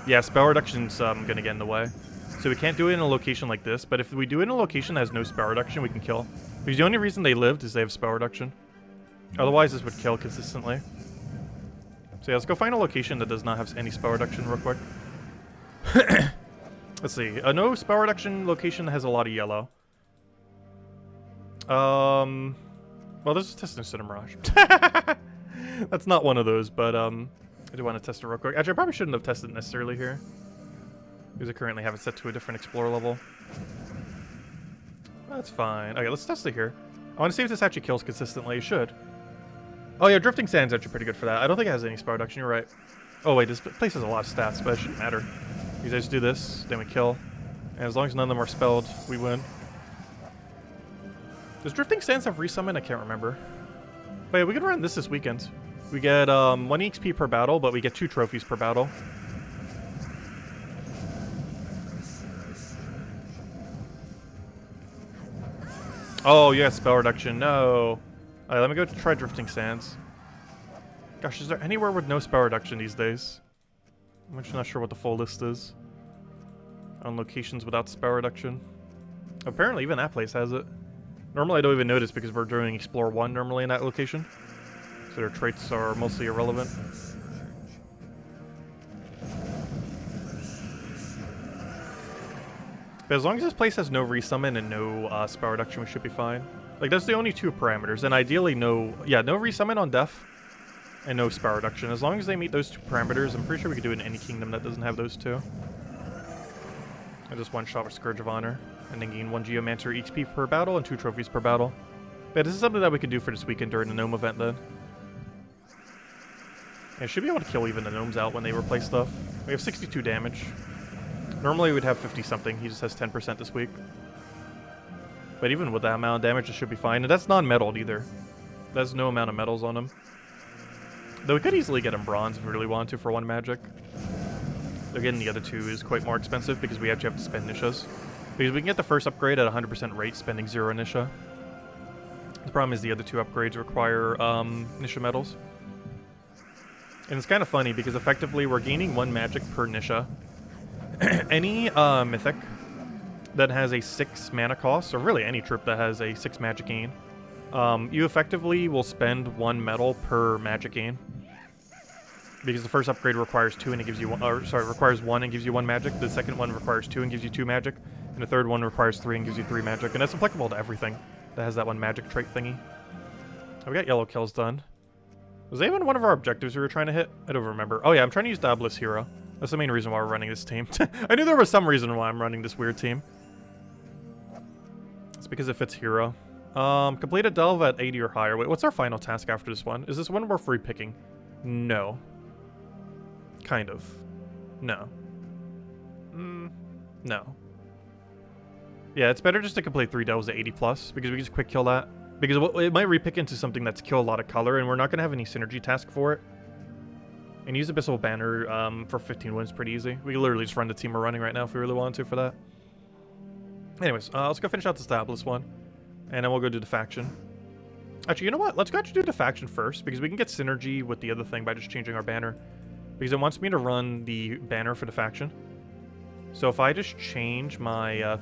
Yeah, spell reduction's gonna get in the way. So we can't do it in a location like this, but if we do it in a location that has no spell reduction, we can kill. Because the only reason they lived is they have spell reduction. Otherwise, this would kill consistently. So yeah, let's go find a location that does not have any spell reduction real quick. Let's see. A no spell reduction location that has a lot of yellow. Well, this is testing Cinema Mirage. That's not one of those, but I do want to test it real quick. Actually, I probably shouldn't have tested it necessarily here, because I currently have it set to a different Explorer level. That's fine. Okay, let's test it here. I want to see if this actually kills consistently. It should. Oh yeah, Drifting Sand's actually pretty good for that. I don't think it has any spell reduction. You're right. Oh wait, this place has a lot of stats, but it shouldn't matter. You guys do this, then we kill. And as long as none of them are spelled, we win. Does Drifting Sands have resummon? I can't remember. But yeah, we can run this weekend. We get 1 XP per battle, but we get 2 trophies per battle. Oh, yeah, spell reduction. No. Alright, let me go try Drifting Sands. Gosh, is there anywhere with no spell reduction these days? I'm actually not sure what the full list is on locations without spell reduction. Apparently, even that place has it. Normally, I don't even notice because we're doing Explore 1 normally in that location. So their traits are mostly irrelevant. But as long as this place has no resummon and no spell reduction, we should be fine. Like, that's the only 2 parameters. And ideally, no resummon on death and no spell reduction. As long as they meet those 2 parameters, I'm pretty sure we could do it in any kingdom that doesn't have those 2. I just one-shot with Scourge of Honor, and then gain 1 Geomancer XP per battle and 2 trophies per battle. But this is something that we could do for this weekend during the Gnome event then. And should be able to kill even the Gnomes out when they replace stuff. We have 62 damage. Normally we'd have 50-something, he just has 10% this week. But even with that amount of damage, it should be fine. And that's non-metalled either. There's no amount of metals on him. Though we could easily get him bronze if we really wanted to for 1 magic. Again, the other 2 is quite more expensive because we actually have to spend Nishas. Because we can get the first upgrade at 100% rate, spending 0 Nisha. The problem is the other 2 upgrades require Nisha medals. And it's kind of funny because effectively we're gaining 1 magic per Nisha. Any mythic that has a 6 mana cost, or really any troop that has a 6 magic gain, you effectively will spend 1 metal per magic gain. Because the first upgrade requires 2 and it gives you 1, or sorry, requires 1 and gives you 1 magic. The second one requires 2 and gives you 2 magic. And the third one requires 3 and gives you 3 magic. And that's applicable to everything that has that 1 magic trait thingy. Oh, we got yellow kills done. Was that even one of our objectives we were trying to hit? I don't remember. Oh yeah, I'm trying to use the Obelisk Hero. That's the main reason why we're running this team. I knew there was some reason why I'm running this weird team. It's because it fits Hero. Complete a delve at 80 or higher. Wait, what's our final task after this one? Is this one we're free picking? No. Kind of. No. No. Yeah, it's better just to complete 3 delves at 80 plus, because we can just quick kill that. Because it might repick into something that's kill a lot of color, and we're not going to have any synergy task for it. And use Abyssal Banner for 15 wins pretty easy. We can literally just run the team we're running right now if we really wanted to for that. Anyways, let's go finish out the Stabliss one. And then we'll go do the faction. Actually, you know what? Let's go actually do the faction first, because we can get synergy with the other thing by just changing our banner. Because it wants me to run the banner for the faction. So if I just change my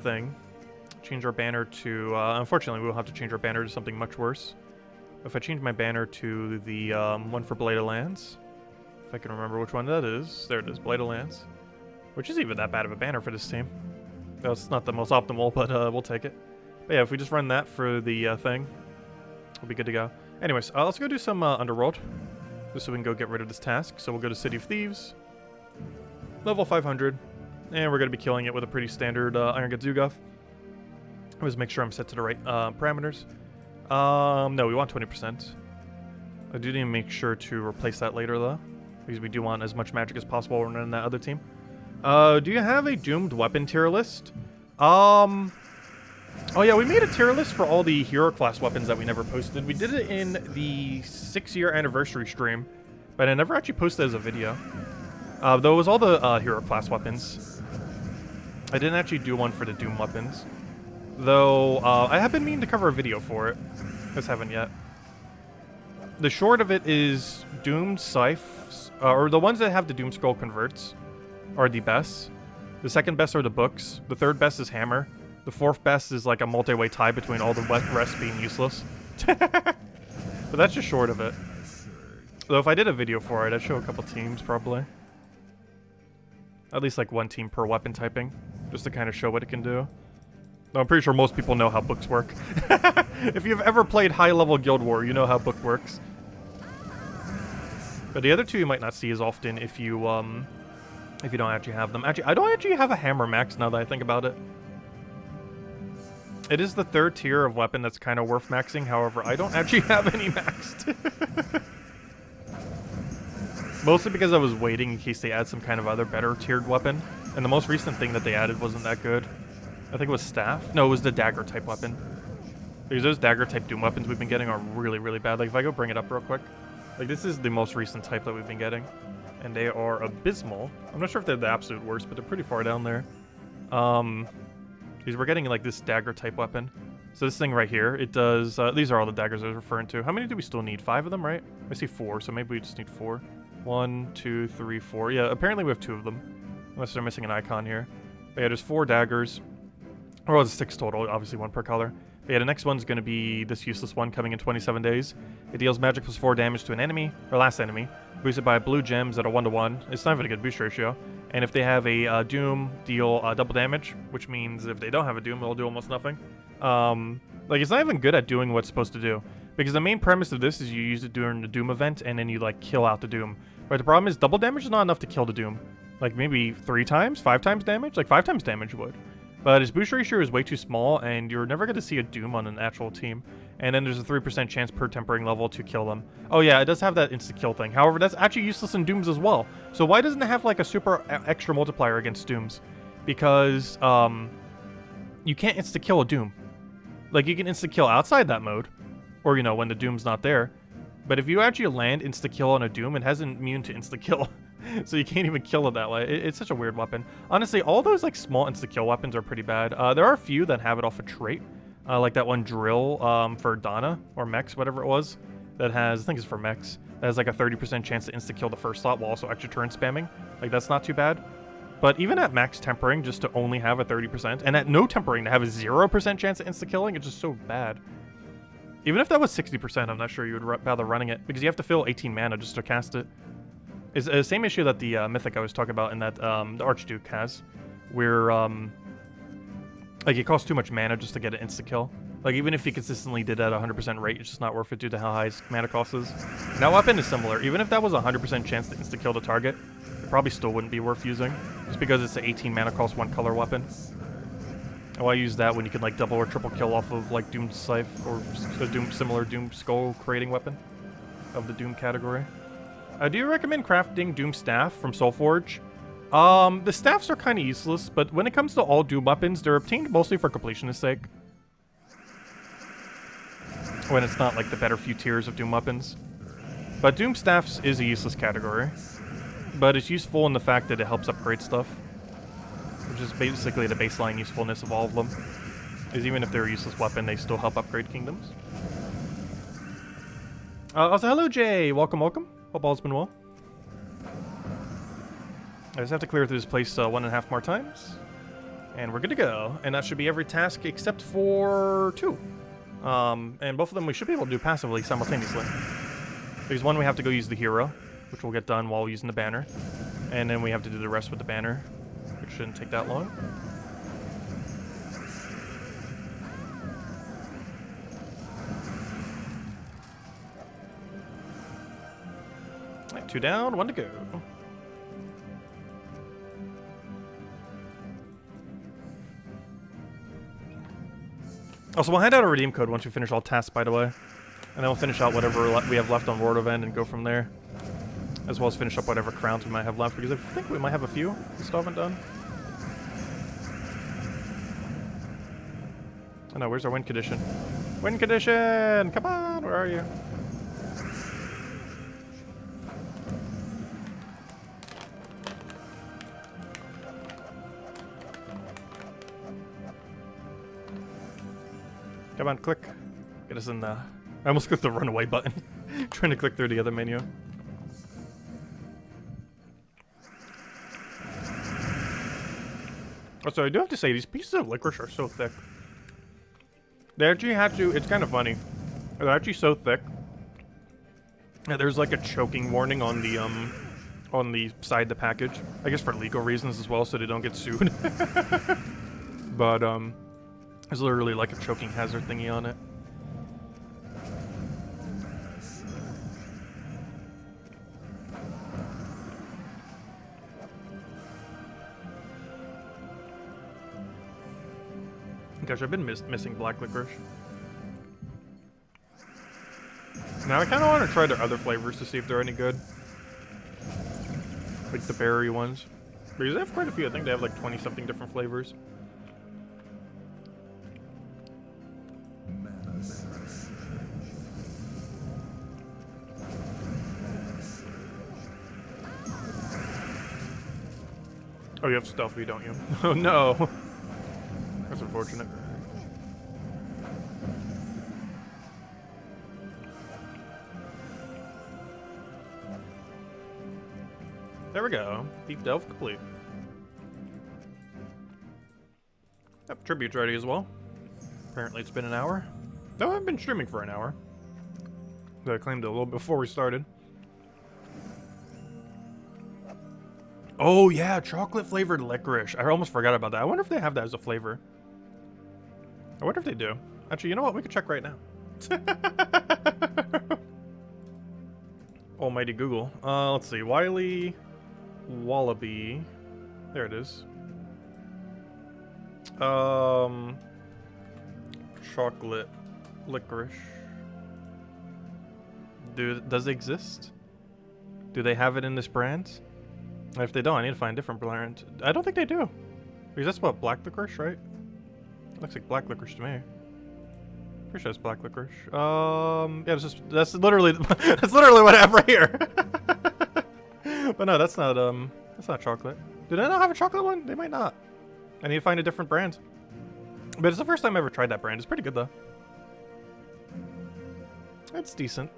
change our banner to, unfortunately we'll have to change our banner to something much worse. If I change my banner to the one for Blade of Lands, if I can remember which one that is, there it is, Blade of Lands, which is even that bad of a banner for this team. No, it's not the most optimal, but we'll take it. But yeah, if we just run that for the thing, we'll be good to go. Anyways, let's go do some Underworld, just so we can go get rid of this task. So we'll go to City of Thieves, level 500, and we're going to be killing it with a pretty standard Iron Gadzoogoth. Always make sure I'm set to the right parameters. No, we want 20%. I do need to make sure to replace that later, though, because we do want as much magic as possible running that other team. Do you have a doomed weapon tier list? Oh yeah, we made a tier list for all the hero class weapons that we never posted. We did it in the 6-year anniversary stream, but I never actually posted it as a video. Though it was all the hero class weapons. I didn't actually do one for the Doom weapons. Though, I have been meaning to cover a video for it. Just haven't yet. The short of it is Doom Scythes, or the ones that have the Doom Scroll converts, are the best. The second best are the books. The third best is Hammer. The fourth best is like a multi-way tie between all the rest being useless. But that's just short of it. Though if I did a video for it, I'd show a couple teams probably. At least like one team per weapon typing, just to kind of show what it can do. Though I'm pretty sure most people know how books work. If you've ever played high-level Guild War, you know how book works. But the other two you might not see as often if you don't actually have them. Actually, I don't actually have a hammer max now that I think about it. It is the third tier of weapon that's kind of worth maxing. However, I don't actually have any maxed. Mostly because I was waiting in case they add some kind of other better tiered weapon. And the most recent thing that they added wasn't that good. I think it was Staff. No, it was the dagger type weapon. Because those dagger type Doom weapons we've been getting are really, really bad. Like if I go bring it up real quick. Like this is the most recent type that we've been getting. And they are abysmal. I'm not sure if they're the absolute worst, but they're pretty far down there. Because we're getting like this dagger type weapon. So this thing right here, it does, these are all the daggers I was referring to. How many do we still need? 5 of them, right? I see 4, so maybe we just need 4. 1, 2, 3, 4. Yeah, apparently we have 2 of them. Unless they're missing an icon here. But yeah, there's 4 daggers. Or it's 6 total, obviously 1 per color. But yeah, the next one's going to be this useless one coming in 27 days. It deals magic plus 4 damage to an enemy, or last enemy, boosted by blue gems at a 1-to-1. It's not even a good boost ratio. And if they have a Doom, deal double damage, which means if they don't have a Doom, they'll do almost nothing. Like, it's not even good at doing what it's supposed to do. Because the main premise of this is you use it during the Doom event, and then you, like, kill out the Doom. But the problem is double damage is not enough to kill the Doom. Like, maybe 3 times, 5 times damage? Like, 5 times damage would. But his boost ratio is way too small, and you're never going to see a Doom on an actual team. And then there's a 3% chance per tempering level to kill them. Oh yeah, it does have that insta-kill thing. However, that's actually useless in Dooms as well. So why doesn't it have like a super extra multiplier against Dooms? Because you can't insta-kill a Doom. Like, you can insta-kill outside that mode, or, you know, when the Doom's not there. But if you actually land insta-kill on a Doom, it has an immune to insta-kill. So you can't even kill it that way. It's such a weird weapon. Honestly, all those like small insta-kill weapons are pretty bad. There are a few that have it off a trait. Like that one drill for Donna, or Mex, whatever it was. That has, I think it's for Mex, that has like a 30% chance to insta-kill the first slot while also extra turn spamming. Like, that's not too bad. But even at max tempering, just to only have a 30%, and at no tempering to have a 0% chance of insta-killing, it's just so bad. Even if that was 60%, I'm not sure you would bother running it, because you have to fill 18 mana just to cast it. It's the same issue that the Mythic I was talking about and that the Archduke has, where like, it costs too much mana just to get an insta-kill. Like, even if you consistently did at 100% rate, it's just not worth it due to how high his mana cost is. And that weapon is similar. Even if that was a 100% chance to insta-kill the target, it probably still wouldn't be worth using, just because it's an 18 mana cost 1 color weapon. And why use that when you can like double or triple kill off of like Doom Scythe or a similar Doom Skull creating weapon of the Doom category? Do you recommend crafting Doom Staff from Soulforge? The staffs are kind of useless, but when it comes to all Doom weapons, they're obtained mostly for completionist sake. When it's not like the better few tiers of Doom weapons. But Doom Staffs is a useless category. But it's useful in the fact that it helps upgrade stuff. Which is basically the baseline usefulness of all of them. Is even if they're a useless weapon, they still help upgrade kingdoms. Also, hello Jay! Welcome, welcome. Hope all's been well. I just have to clear through this place 1.5 more times. And we're good to go. And that should be every task except for 2. And both of them we should be able to do passively simultaneously. There's one we have to go use the hero, which will get done while using the banner. And then we have to do the rest with the banner, which shouldn't take that long. Right, 2 down, 1 to go. Also, we'll hand out a redeem code once we finish all tasks, by the way. And then we'll finish out whatever we have left on World Event and go from there. As well as finish up whatever crowns we might have left, because I think we might have a few we still haven't done. Oh no, where's our win condition? Win condition! Come on, where are you? Come on, click. Get us in the... I almost clicked the runaway button. Trying to click through the other menu. Also, I do have to say, these pieces of licorice are so thick. They actually had to... It's kind of funny. They're actually so thick. Yeah, there's like a choking warning on the side of the package. I guess for legal reasons as well, so they don't get sued. But, there's literally like a choking hazard thingy on it. Gosh, I've been missing black licorice. Now I kind of want to try their other flavors to see if they're any good. Like the berry ones. Because they have quite a few. I think they have like 20-something different flavors. Oh, you have stealthy, don't you? Oh no! That's unfortunate. There we go. Deep delve complete. Yep, tribute's ready as well. Apparently it's been an hour. No, I've been streaming for an hour. I claimed it a little before we started. Oh yeah, chocolate flavored licorice. I almost forgot about that. I wonder if they have that as a flavor. I wonder if they do. Actually, you know what? We could check right now. Almighty Google. Let's see. Wily Wallaby. There it is. Chocolate licorice. Does it exist? Do they have it in this brand? If they don't, I need to find a different brand. I don't think they do. Because that's what, black licorice, right? Looks like black licorice to me. Pretty sure it's black licorice. Yeah, that's literally that's literally what I have right here. But no, that's not chocolate. Do they not have a chocolate one? They might not. I need to find a different brand. But it's the first time I ever tried that brand. It's pretty good though. It's decent.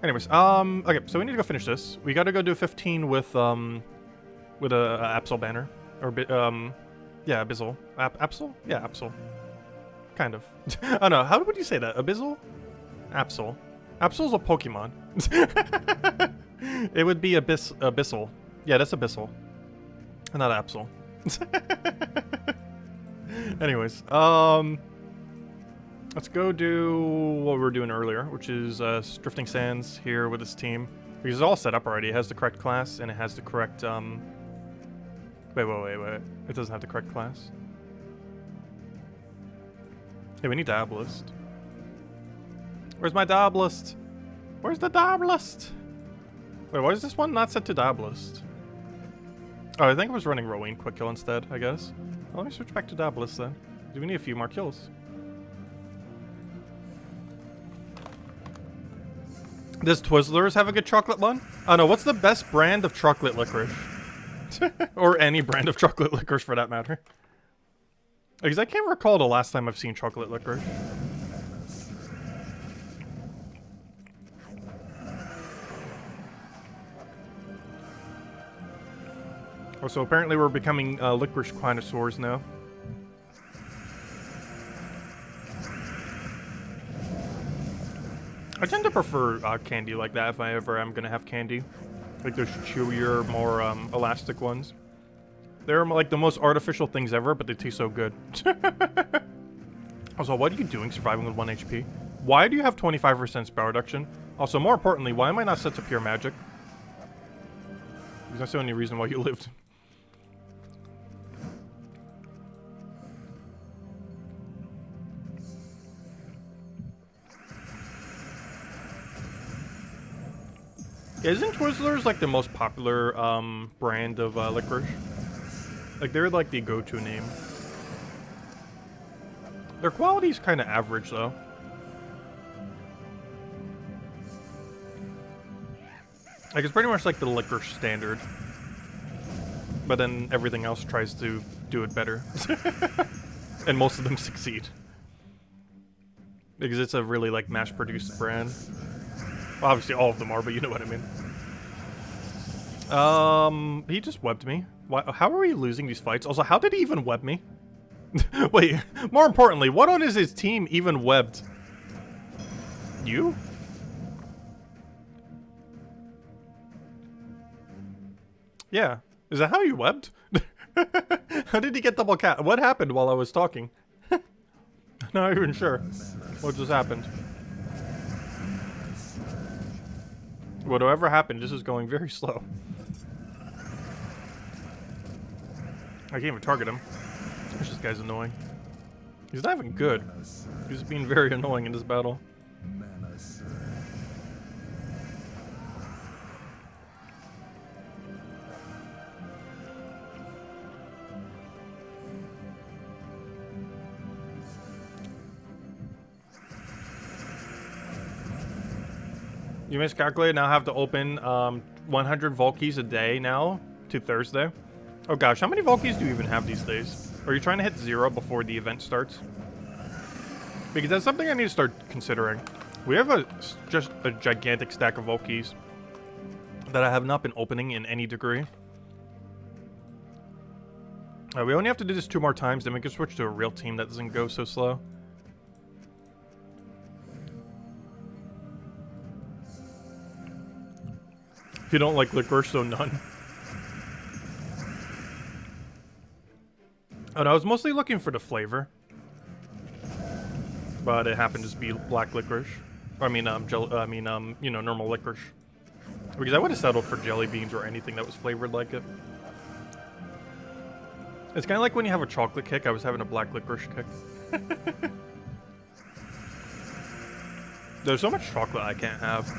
Anyways, okay, so we need to go finish this. We gotta go do 15 with a Absel banner. Or, yeah, Abyssal. Absel? Yeah, Absel. Kind of. Oh no, how would you say that? Abyssal? Absel. Absel's a Pokemon. It would be Abyssal. Yeah, that's Abyssal. Not Absel. Anyways, let's go do what we were doing earlier, which is Drifting Sands here with this team. Because it's all set up already. It has the correct class, and it has the correct, Wait. It doesn't have the correct class. Hey, we need Dablist. Where's my Dablist? Where's the Dablist? Wait, why is this one not set to Dablist? Oh, I think I was running Rowing Quick Kill instead, I guess. Well, let me switch back to Dablist then. Do we need a few more kills? Does Twizzlers have a good chocolate one? Oh no, what's the best brand of chocolate licorice? Or any brand of chocolate licorice for that matter. Because I can't recall the last time I've seen chocolate licorice. Oh, so apparently we're becoming licorice connoisseurs now. I tend to prefer candy like that if I ever am gonna have candy. Like those chewier, more elastic ones. They're like the most artificial things ever, but they taste so good. Also, what are you doing surviving with 1 HP? Why do you have 25% spell reduction? Also, more importantly, why am I not set to pure magic? Because that's the only reason why you lived. Isn't Twizzlers like the most popular brand of licorice? Like they're like the go-to name. Their quality's kind of average though. Like it's pretty much like the licorice standard. But then everything else tries to do it better. And most of them succeed. Because it's a really like mass-produced brand. Well, obviously all of them are, but you know what I mean. He just webbed me. Why, how are we losing these fights? Also, how did he even web me? Wait, more importantly, what on is his team even webbed? You? Yeah. Is that how you webbed? How did he get double cat? What happened while I was talking? Not even sure what just happened. Whatever happened, this is going very slow. I can't even target him. This guy's annoying. He's not even good. He's being very annoying in this battle. You miscalculated. Now have to open 100 Vault keys a day now to Thursday. Oh gosh, how many Vault keys do you even have these days? Are you trying to hit 0 before the event starts? Because that's something I need to start considering. We have just a gigantic stack of Vault keys that I have not been opening in any degree. We only have to do this 2 more times, then we can switch to a real team that doesn't go so slow. If you don't like licorice, so none. Oh no, I was mostly looking for the flavor. But it happened to just be black licorice. I mean, you know, normal licorice. Because I would have settled for jelly beans or anything that was flavored like it. It's kind of like when you have a chocolate kick. I was having a black licorice kick. There's so much chocolate I can't have.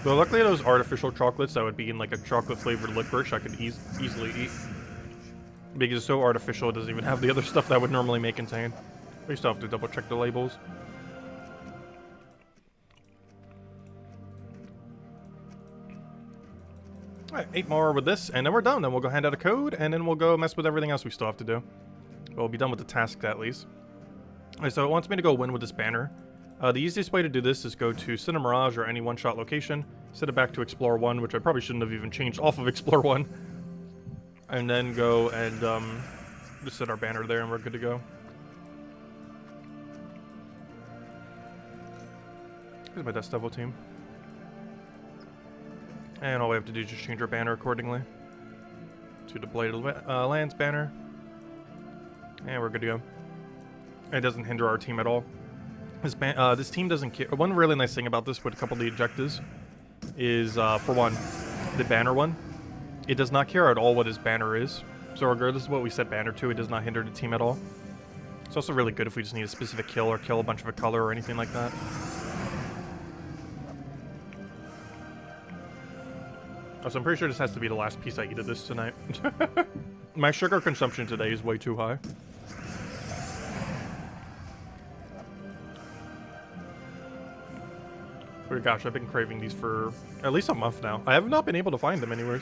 But luckily those artificial chocolates that would be in like a chocolate flavored licorice I could easily eat. Because it's so artificial, it doesn't even have the other stuff that would normally may contain. We still have to double check the labels. Alright, 8 more with this, and then we're done. Then we'll go hand out a code, and then we'll go mess with everything else we still have to do. But we'll be done with the task at least. Alright, so it wants me to go win with this banner. The easiest way to do this is go to Cine Mirage or any one-shot location, set it back to Explore 1, which I probably shouldn't have even changed off of Explore 1. And then go and just set our banner there and we're good to go. Here's my Death Devil team. And all we have to do is just change our banner accordingly to the Bladed Lands banner. And we're good to go. It doesn't hinder our team at all. This team doesn't care. One really nice thing about this with a couple of the objectives is, for one, the banner one. It does not care at all what his banner is. So regardless of what we set banner to, it does not hinder the team at all. It's also really good if we just need a specific kill or kill a bunch of a color or anything like that. Also, I'm pretty sure this has to be the last piece I eat of this tonight. My sugar consumption today is way too high. But gosh, I've been craving these for at least a month now. I have not been able to find them anywhere.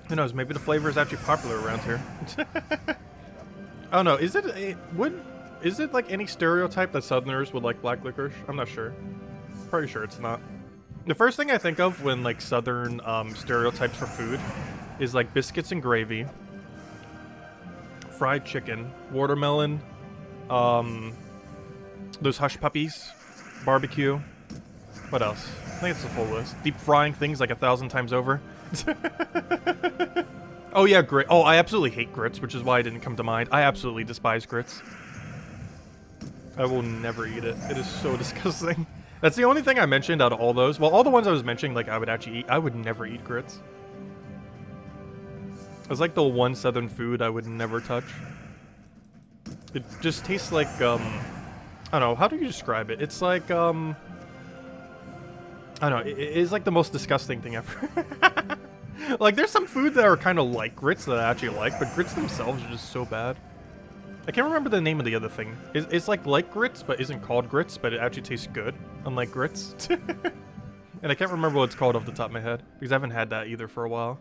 Who knows, maybe the flavor is actually popular around here. Oh no, is it like any stereotype that Southerners would like black licorice? I'm not sure. Pretty sure it's not. The first thing I think of when, like, southern stereotypes for food is, like, biscuits and gravy, fried chicken, watermelon, those hush puppies, barbecue. What else? I think it's the full list. Deep frying things like 1,000 times over. Oh yeah, grit. Oh, I absolutely hate grits, which is why it didn't come to mind. I absolutely despise grits. I will never eat it. It is so disgusting. That's the only thing I mentioned out of all those. Well, all the ones I was mentioning, like, I would actually eat. I would never eat grits. It's like the one southern food I would never touch. It just tastes like, I don't know, how do you describe it? It's like, I don't know, it's like the most disgusting thing ever. Like, there's some food that are kind of like grits that I actually like, but grits themselves are just so bad. I can't remember the name of the other thing. It's like grits, but isn't called grits, but it actually tastes good, unlike grits. And I can't remember what it's called off the top of my head, because I haven't had that either for a while.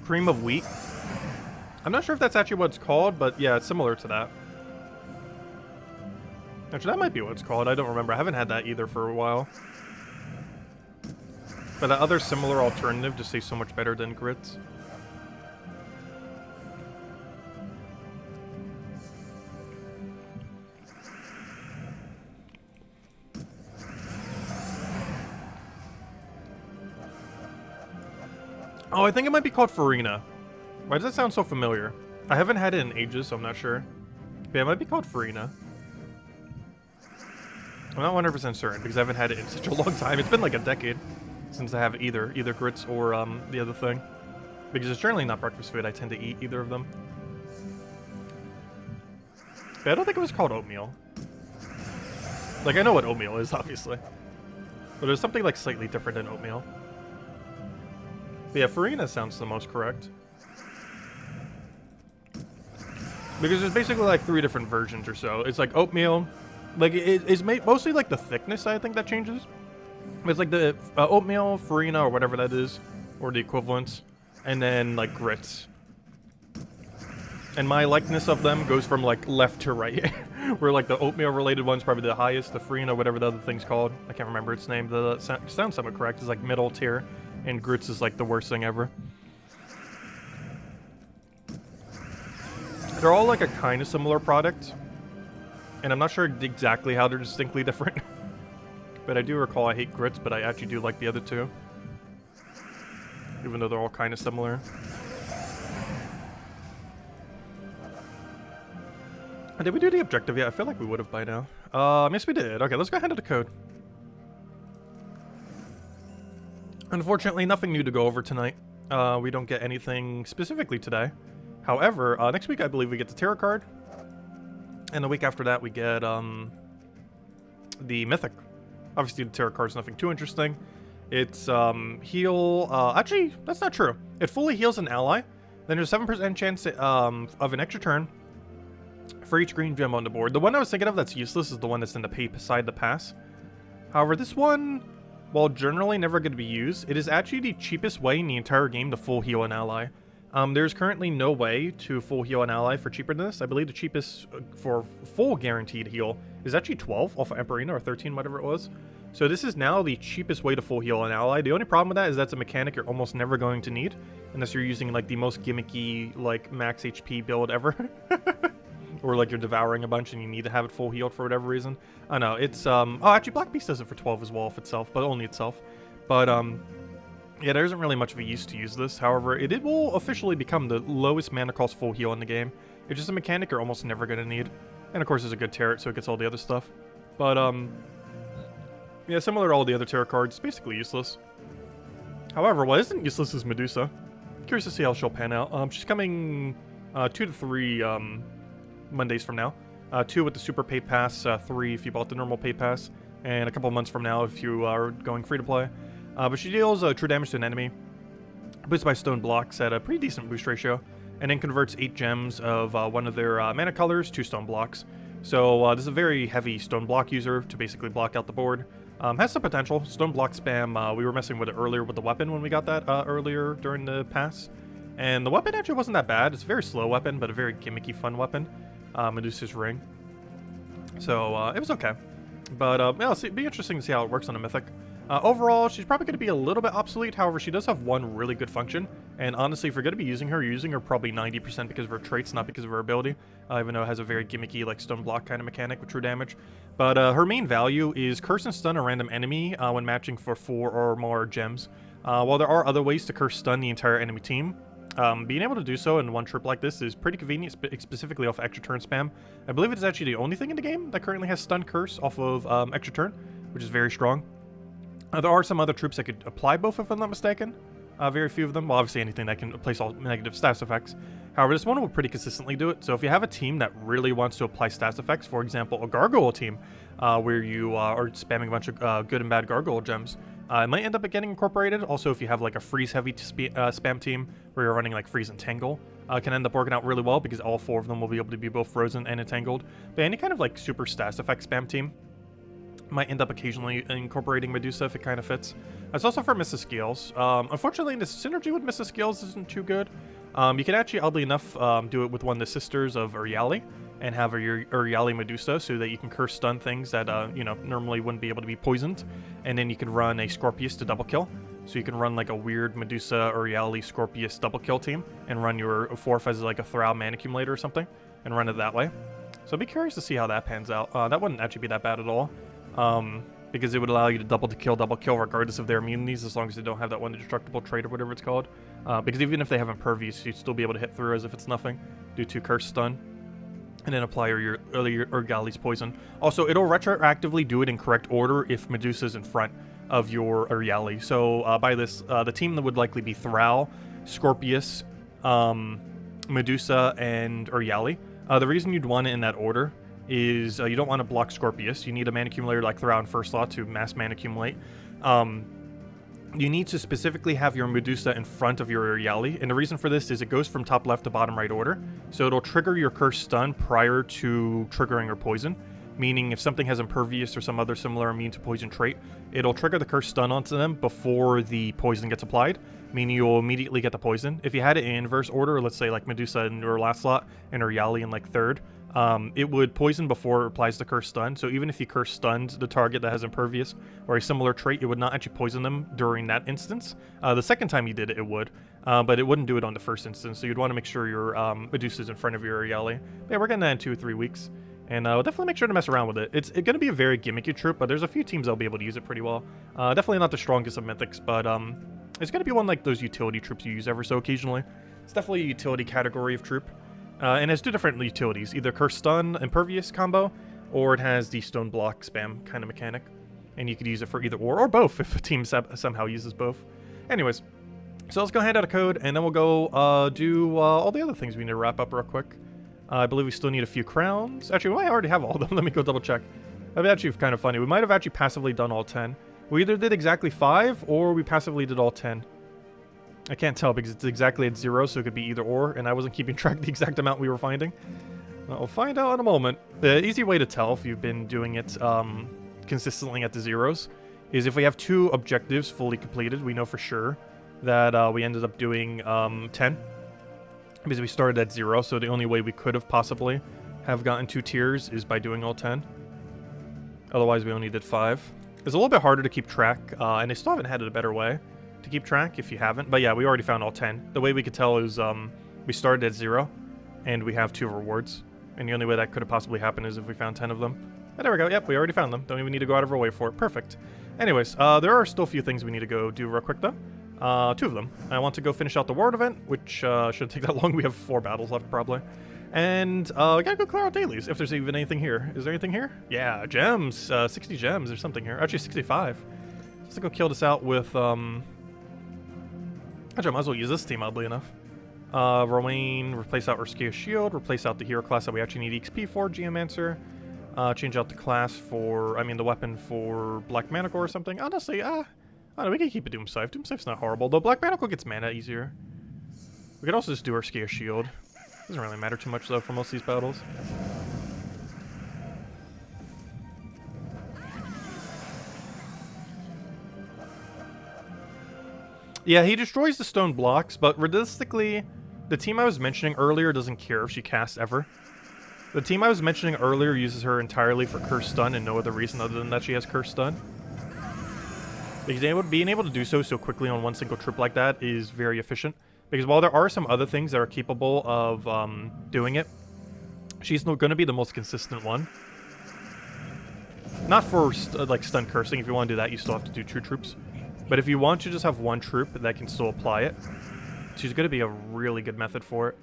Cream of wheat. I'm not sure if that's actually what it's called, but yeah, it's similar to that. Actually, that might be what it's called. I don't remember. I haven't had that either for a while. But that other similar alternative just tastes so much better than grits. Oh, I think it might be called farina. Why does that sound so familiar? I haven't had it in ages, so I'm not sure. But yeah, it might be called farina. I'm not 100% certain because I haven't had it in such a long time. It's been like a decade since I have either grits or the other thing. Because it's generally not breakfast food. I tend to eat either of them. But I don't think it was called oatmeal. Like, I know what oatmeal is, obviously. But there's something like slightly different than oatmeal. But yeah, farina sounds the most correct. Because there's basically like 3 different versions or so. It's like oatmeal. Like, it's mostly like the thickness, I think, that changes. It's like the oatmeal, farina, or whatever that is. Or the equivalents. And then, like, grits. And my likeness of them goes from, like, left to right. Where, like, the oatmeal-related one's probably the highest. The farina, whatever the other thing's called. I can't remember its name. The sounds somewhat correct. It's, like, middle tier. And grits is, like, the worst thing ever. They're all, like, a kind of similar product. And I'm not sure exactly how they're distinctly different. But I do recall I hate grits, but I actually do like the other two. Even though they're all kind of similar. Did we do the objective yet? I feel like we would have by now. Yes we did. Okay, let's go ahead to the code. Unfortunately, nothing new to go over tonight. We don't get anything specifically today. However, next week I believe we get the tarot card. And the week after that we get the mythic. Obviously the tarot card's nothing too interesting. It's heal, actually that's not true. It fully heals an ally. Then there's a 7% chance of an extra turn for each green gem on the board. The one I was thinking of that's useless is the one that's in the pay beside the pass. However, this one, while generally never going to be used, it is actually the cheapest way in the entire game to full heal an ally. There's currently no way to full heal an ally for cheaper than this. I believe the cheapest for full guaranteed heal is actually 12 off of Emperina, or 13, whatever it was. So this is now the cheapest way to full heal an ally. The only problem with that is that's a mechanic you're almost never going to need, unless you're using like the most gimmicky, like max HP build ever. Or like you're devouring a bunch and you need to have it full healed for whatever reason. I know, it's, oh, actually Black Beast does it for 12 as well, if itself, but only itself. But, yeah, there isn't really much of a use to use this. However, it will officially become the lowest mana cost full heal in the game. It's just a mechanic you're almost never going to need. And of course, it's a good tarot, so it gets all the other stuff. But, yeah, similar to all the other tarot cards, it's basically useless. However, what isn't useless is Medusa. Curious to see how she'll pan out. She's coming 2 to 3 Mondays from now. 2 with the Super Pay Pass, 3 if you bought the normal Pay Pass, and a couple months from now if you are going free to play. But she deals true damage to an enemy, boosts by stone blocks at a pretty decent boost ratio, and then converts 8 gems of one of their mana colors to stone blocks. So this is a very heavy stone block user to basically block out the board. Has some potential. Stone block spam, we were messing with it earlier with the weapon when we got that earlier during the pass. And the weapon actually wasn't that bad. It's a very slow weapon, but a very gimmicky fun weapon. Medusa's Ring. So it was okay. But yeah, it'll be interesting to see how it works on a Mythic. Overall, she's probably going to be a little bit obsolete. However, she does have one really good function. And honestly, if you're going to be using her, you're using her probably 90% because of her traits, not because of her ability. Even though it has a very gimmicky, like, stone block kind of mechanic with true damage. But her main value is curse and stun a random enemy when matching for 4 or more gems. While there are other ways to curse stun the entire enemy team, being able to do so in one trip like this is pretty convenient, specifically off extra turn spam. I believe it is actually the only thing in the game that currently has stun curse off of extra turn, which is very strong. There are some other troops that could apply both if I'm not mistaken. Very few of them. Well, obviously anything that can place all negative stats effects. However, this one will pretty consistently do it. So if you have a team that really wants to apply stats effects, for example, a gargoyle team, where you are spamming a bunch of good and bad gargoyle gems, it might end up getting incorporated. Also, if you have like a freeze heavy spam team where you're running like freeze and tangle, can end up working out really well because all 4 of them will be able to be both frozen and entangled. But any kind of like super stats effect spam team might end up occasionally incorporating Medusa if it kind of fits. It's also for Mrs. Scales. Unfortunately, the synergy with Mrs. Scales isn't too good. You can actually, oddly enough, do it with one of the sisters of Uryali and have your Uryali Medusa so that you can curse stun things that, you know, normally wouldn't be able to be poisoned. And then you can run a Scorpius to double kill. So you can run like a weird Medusa, Uryali, Scorpius double kill team and run your Forf as like a Thrall Man Accumulator or something and run it that way. So I'd be curious to see how that pans out. That wouldn't actually be that bad at all. Because it would allow you to double kill regardless of their immunities as long as they don't have that one indestructible trait or whatever it's called. Because even if they have impervious, you'd still be able to hit through as if it's nothing due to curse stun. And then apply your Uryali's poison. Also, it'll retroactively do it in correct order if Medusa's in front of your Uryali. So by this, the team that would likely be Thrall, Scorpius, Medusa, and Uryali. The reason you'd want it in that order is you don't want to block Scorpius. You need a mana accumulator like Thrall in first slot to mass mana accumulate. You need to specifically have your Medusa in front of your Uryali, and the reason for this is it goes from top left to bottom right order, so it'll trigger your curse stun prior to triggering your poison, meaning if something has impervious or some other similar immune to poison trait, it'll trigger the curse stun onto them before the poison gets applied, meaning you'll immediately get the poison. If you had it in inverse order, let's say like Medusa in your last slot and Uryali in like third, it would poison before it applies the curse stun. So even if you curse stunned the target that has impervious or a similar trait, it would not actually poison them during that instance. The second time you did it, it would, but it wouldn't do it on the first instance. So you'd want to make sure your Medusa's in front of your Uryali. But yeah, we're getting that in 2 or 3 weeks. And we'll definitely make sure to mess around with it. It's going to be a very gimmicky troop, but there's a few teams that'll be able to use it pretty well. Definitely not the strongest of mythics, but it's going to be one like those utility troops you use ever so occasionally. It's definitely a utility category of troop. And it has 2 different utilities, either Curse Stun Impervious combo, or it has the Stone Block Spam kind of mechanic. And you could use it for either or both if a team somehow uses both. Anyways, so let's go hand out a code, and then we'll go do all the other things we need to wrap up real quick. I believe we still need a few crowns. Actually, we might already have all of them. Let me go double check. That'd be actually kind of funny. We might have actually passively done all 10. We either did exactly 5, or we passively did all 10. I can't tell because it's exactly at 0, so it could be either or, and I wasn't keeping track of the exact amount we were finding. We'll find out in a moment. The easy way to tell if you've been doing it consistently at the zeros is if we have 2 objectives fully completed, we know for sure that we ended up doing 10. Because we started at 0, so the only way we could have possibly have gotten 2 tiers is by doing all 10. Otherwise, we only did 5. It's a little bit harder to keep track, and I still haven't had a better way to keep track if you haven't. But yeah, we already found all 10. The way we could tell is we started at 0, and we have 2 rewards. And the only way that could have possibly happened is if we found 10 of them. And there we go. Yep, we already found them. Don't even need to go out of our way for it. Perfect. Anyways, there are still a few things we need to go do real quick, though. 2 of them. I want to go finish out the World event, which shouldn't take that long. We have 4 battles left, probably. And we gotta go clear out dailies, if there's even anything here. Is there anything here? Yeah, gems. 60 gems or something here. Actually, 65. Let's go kill this out with, actually, I might as well use this team, oddly enough. Rowan, replace out Urskia's Shield, replace out the hero class that we actually need XP for, Geomancer. Change out the class for, the weapon for Black Manacle or something. Honestly, I don't know, we can keep it Doomscythe. Doomscythe's not horrible, though Black Manacle gets mana easier. We could also just do Urskia's Shield. Doesn't really matter too much, though, for most of these battles. Yeah, he destroys the stone blocks, but realistically, the team I was mentioning earlier doesn't care if she casts ever. The team I was mentioning earlier uses her entirely for curse stun and no other reason other than that she has curse stun. Because being able to do so quickly on one single trip like that is very efficient. Because while there are some other things that are capable of doing it, she's going to be the most consistent one. Not for like stun cursing. If you want to do that, you still have to do 2 troops. But if you want to just have 1 troop that can still apply it, she's going to be a really good method for it,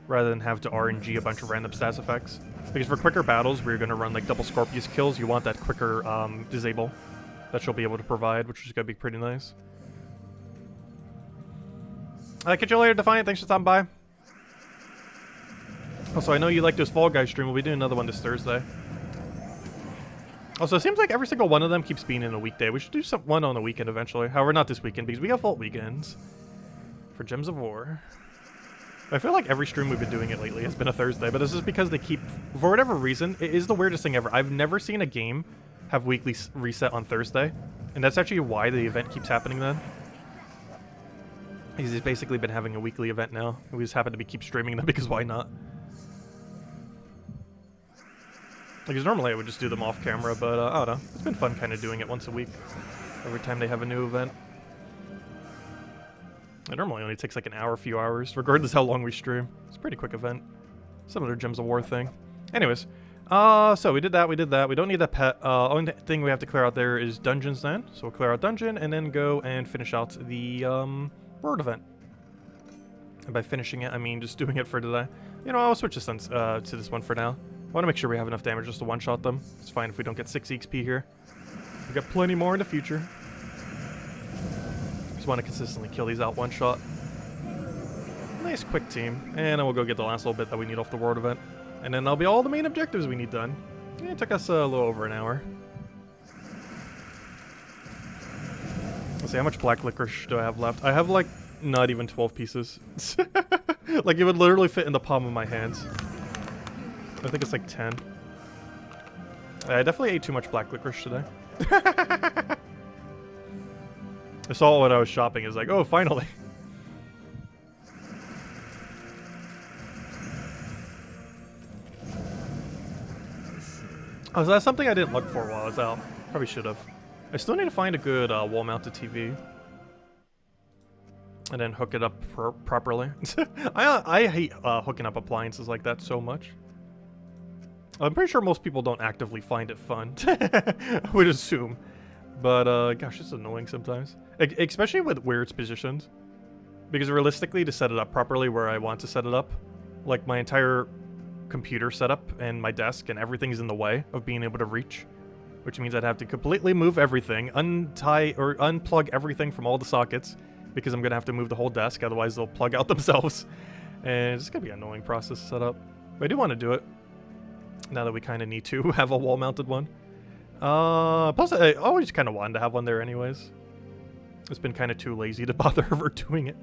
rather than have to RNG a bunch of random stats effects. Because for quicker battles where you're going to run like double Scorpius kills, you want that quicker disable that she'll be able to provide, which is going to be pretty nice. Catch you later, Defiant. Thanks for stopping by. Also, I know you like this Fall Guys stream. We'll be doing another one this Thursday. Also, it seems like every single one of them keeps being in a weekday. We should do one on the weekend eventually. However, not this weekend, because we have Vault weekends for Gems of War. I feel like every stream we've been doing it lately has been a Thursday, but this is because they keep, for whatever reason, it is the weirdest thing ever. I've never seen a game have weekly reset on Thursday, and that's actually why the event keeps happening then. He's basically been having a weekly event now. We just happen to keep streaming them because why not? Because normally I would just do them off camera, but I don't know. It's been fun kind of doing it once a week, every time they have a new event. It normally only takes like an hour, a few hours, regardless how long we stream. It's a pretty quick event. Similar Gems of War thing. Anyways, so we did that, we don't need that pet. Only thing we have to clear out there is dungeons then. So we'll clear out dungeon and then go and finish out the World event. And by finishing it, I mean just doing it for today. You know, I'll switch this to this one for now. I want to make sure we have enough damage just to one-shot them. It's fine if we don't get 6 XP here. We got plenty more in the future. Just want to consistently kill these out one-shot. Nice quick team. And then we'll go get the last little bit that we need off the World event. And then that'll be all the main objectives we need done. Yeah, it took us a little over an hour. Let's see, how much black licorice do I have left? I have like not even 12 pieces. Like it would literally fit in the palm of my hands. I think it's like 10. I definitely ate too much black licorice today. I saw when I was shopping, is like, oh, finally. Oh, so that's something I didn't look for while I was out. Probably should have. I still need to find a good wall-mounted TV. And then hook it up properly. I hate hooking up appliances like that so much. I'm pretty sure most people don't actively find it fun. I would assume. But, gosh, it's annoying sometimes. Especially with where it's positioned. Because realistically, to set it up properly where I want to set it up, like my entire computer setup and my desk and everything's in the way of being able to reach. Which means I'd have to completely move everything, untie or unplug everything from all the sockets. Because I'm going to have to move the whole desk, otherwise they'll plug out themselves. And it's going to be an annoying process to set up. But I do want to do it. Now that we kind of need to have a wall-mounted one. Plus, I always kind of wanted to have one there anyways. It's been kind of too lazy to bother ever doing it.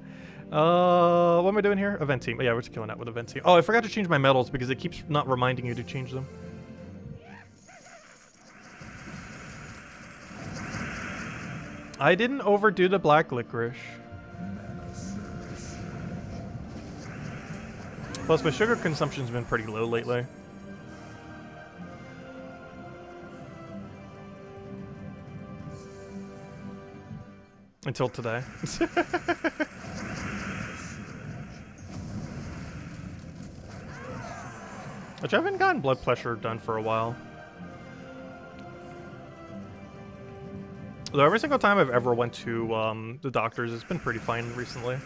What am I doing here? Event team. Yeah, we're just killing that with event team. Oh, I forgot to change my medals because it keeps not reminding you to change them. I didn't overdo the black licorice. Plus, my sugar consumption's been pretty low lately. Until today. Which I haven't gotten blood pressure done for a while. Though every single time I've ever went to the doctors, it's been pretty fine recently.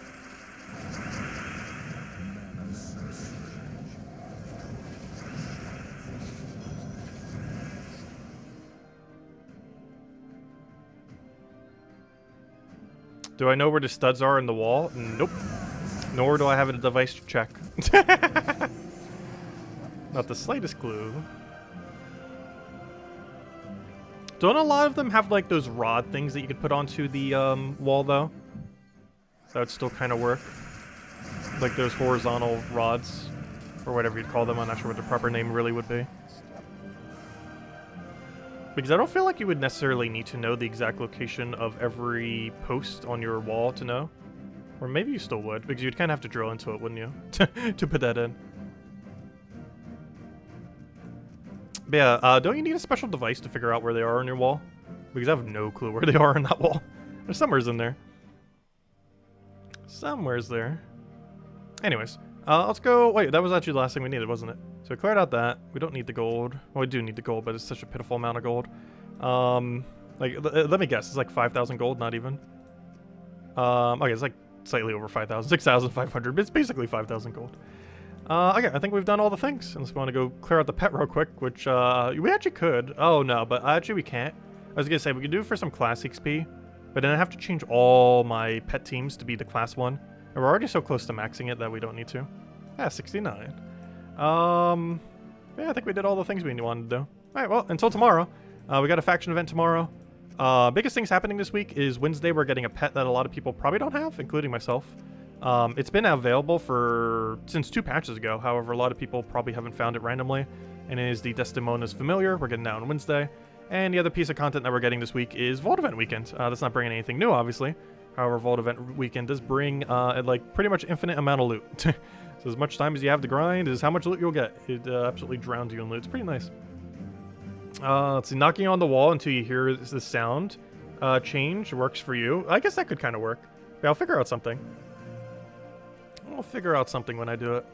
Do I know where the studs are in the wall? Nope. Nor do I have a device to check. Not the slightest clue. Don't a lot of them have like those rod things that you could put onto the wall though? That would still kind of work. Like those horizontal rods, or whatever you'd call them. I'm not sure what the proper name really would be. Because I don't feel like you would necessarily need to know the exact location of every post on your wall to know. Or maybe you still would, because you'd kind of have to drill into it, wouldn't you? to put that in. But yeah, don't you need a special device to figure out where they are on your wall? Because I have no clue where they are on that wall. There's somewhere's in there. Somewhere's there. Anyways, let's go. Wait, that was actually the last thing we needed, wasn't it? So we cleared out that. We don't need the gold. Well, we do need the gold, but it's such a pitiful amount of gold. Like, let me guess. It's like 5,000 gold, not even. Okay, it's like slightly over 5,000. 6,500, but it's basically 5,000 gold. Okay, I think we've done all the things. Unless we want to go clear out the pet real quick, which, we actually could. Oh, no, but actually we can't. I was gonna say, we could do it for some class XP, but then I have to change all my pet teams to be the class 1. And we're already so close to maxing it that we don't need to. Yeah, 69. Yeah, I think we did all the things we wanted to do. Alright, well, until tomorrow. We got a faction event tomorrow. Biggest things happening this week is Wednesday we're getting a pet that a lot of people probably don't have, including myself. It's been available since 2 patches ago. However, a lot of people probably haven't found it randomly. And it is the Desdemona's Familiar. We're getting that on Wednesday. And the other piece of content that we're getting this week is Vault Event Weekend. That's not bringing anything new, obviously. However, Vault Event Weekend does bring, like, pretty much infinite amount of loot. So as much time as you have to grind is how much loot you'll get. It absolutely drowns you in loot. It's pretty nice. Let's see, knocking on the wall until you hear the sound change works for you. I guess that could kind of work. Yeah, I'll figure out something. I'll figure out something when I do it.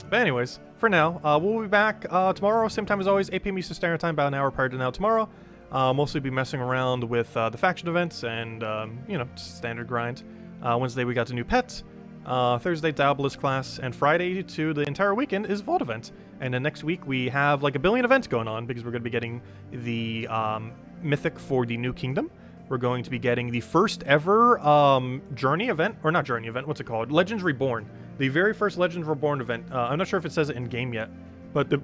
But anyways, for now, we'll be back tomorrow, same time as always, 8 p.m. Eastern Standard Time, about an hour prior to now tomorrow. Mostly be messing around with the faction events and, you know, just standard grind. Wednesday we got the new pets. Thursday, Diabolist class, and Friday to the entire weekend is Vault event. And then next week we have like a billion events going on because we're going to be getting the Mythic for the New Kingdom. We're going to be getting the first ever Journey event, or not Journey event, what's it called? Legends Reborn. The very first Legends Reborn event. I'm not sure if it says it in game yet, but the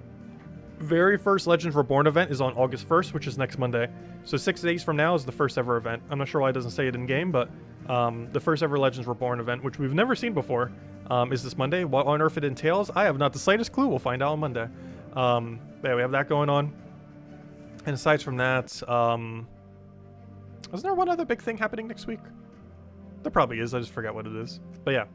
very first Legends Reborn event is on August 1st, which is next Monday. So 6 days from now is the first ever event. I'm not sure why it doesn't say it in game, but the first ever Legends Reborn event, which we've never seen before, is this Monday. What on earth it entails, I have not the slightest clue. We'll find out on Monday. Yeah, we have that going on. And aside from that, wasn't there one other big thing happening next week? There probably is. I just forgot what it is. But yeah,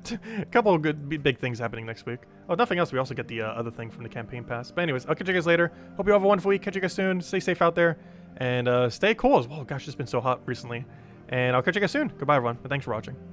a couple of good big things happening next week. Oh, nothing else. We also get the other thing from the campaign pass. But anyways, I'll catch you guys later. Hope you have a wonderful week. Catch you guys soon. Stay safe out there. And stay cool as well. Gosh, it's been so hot recently. And I'll catch you guys soon. Goodbye, everyone. But thanks for watching.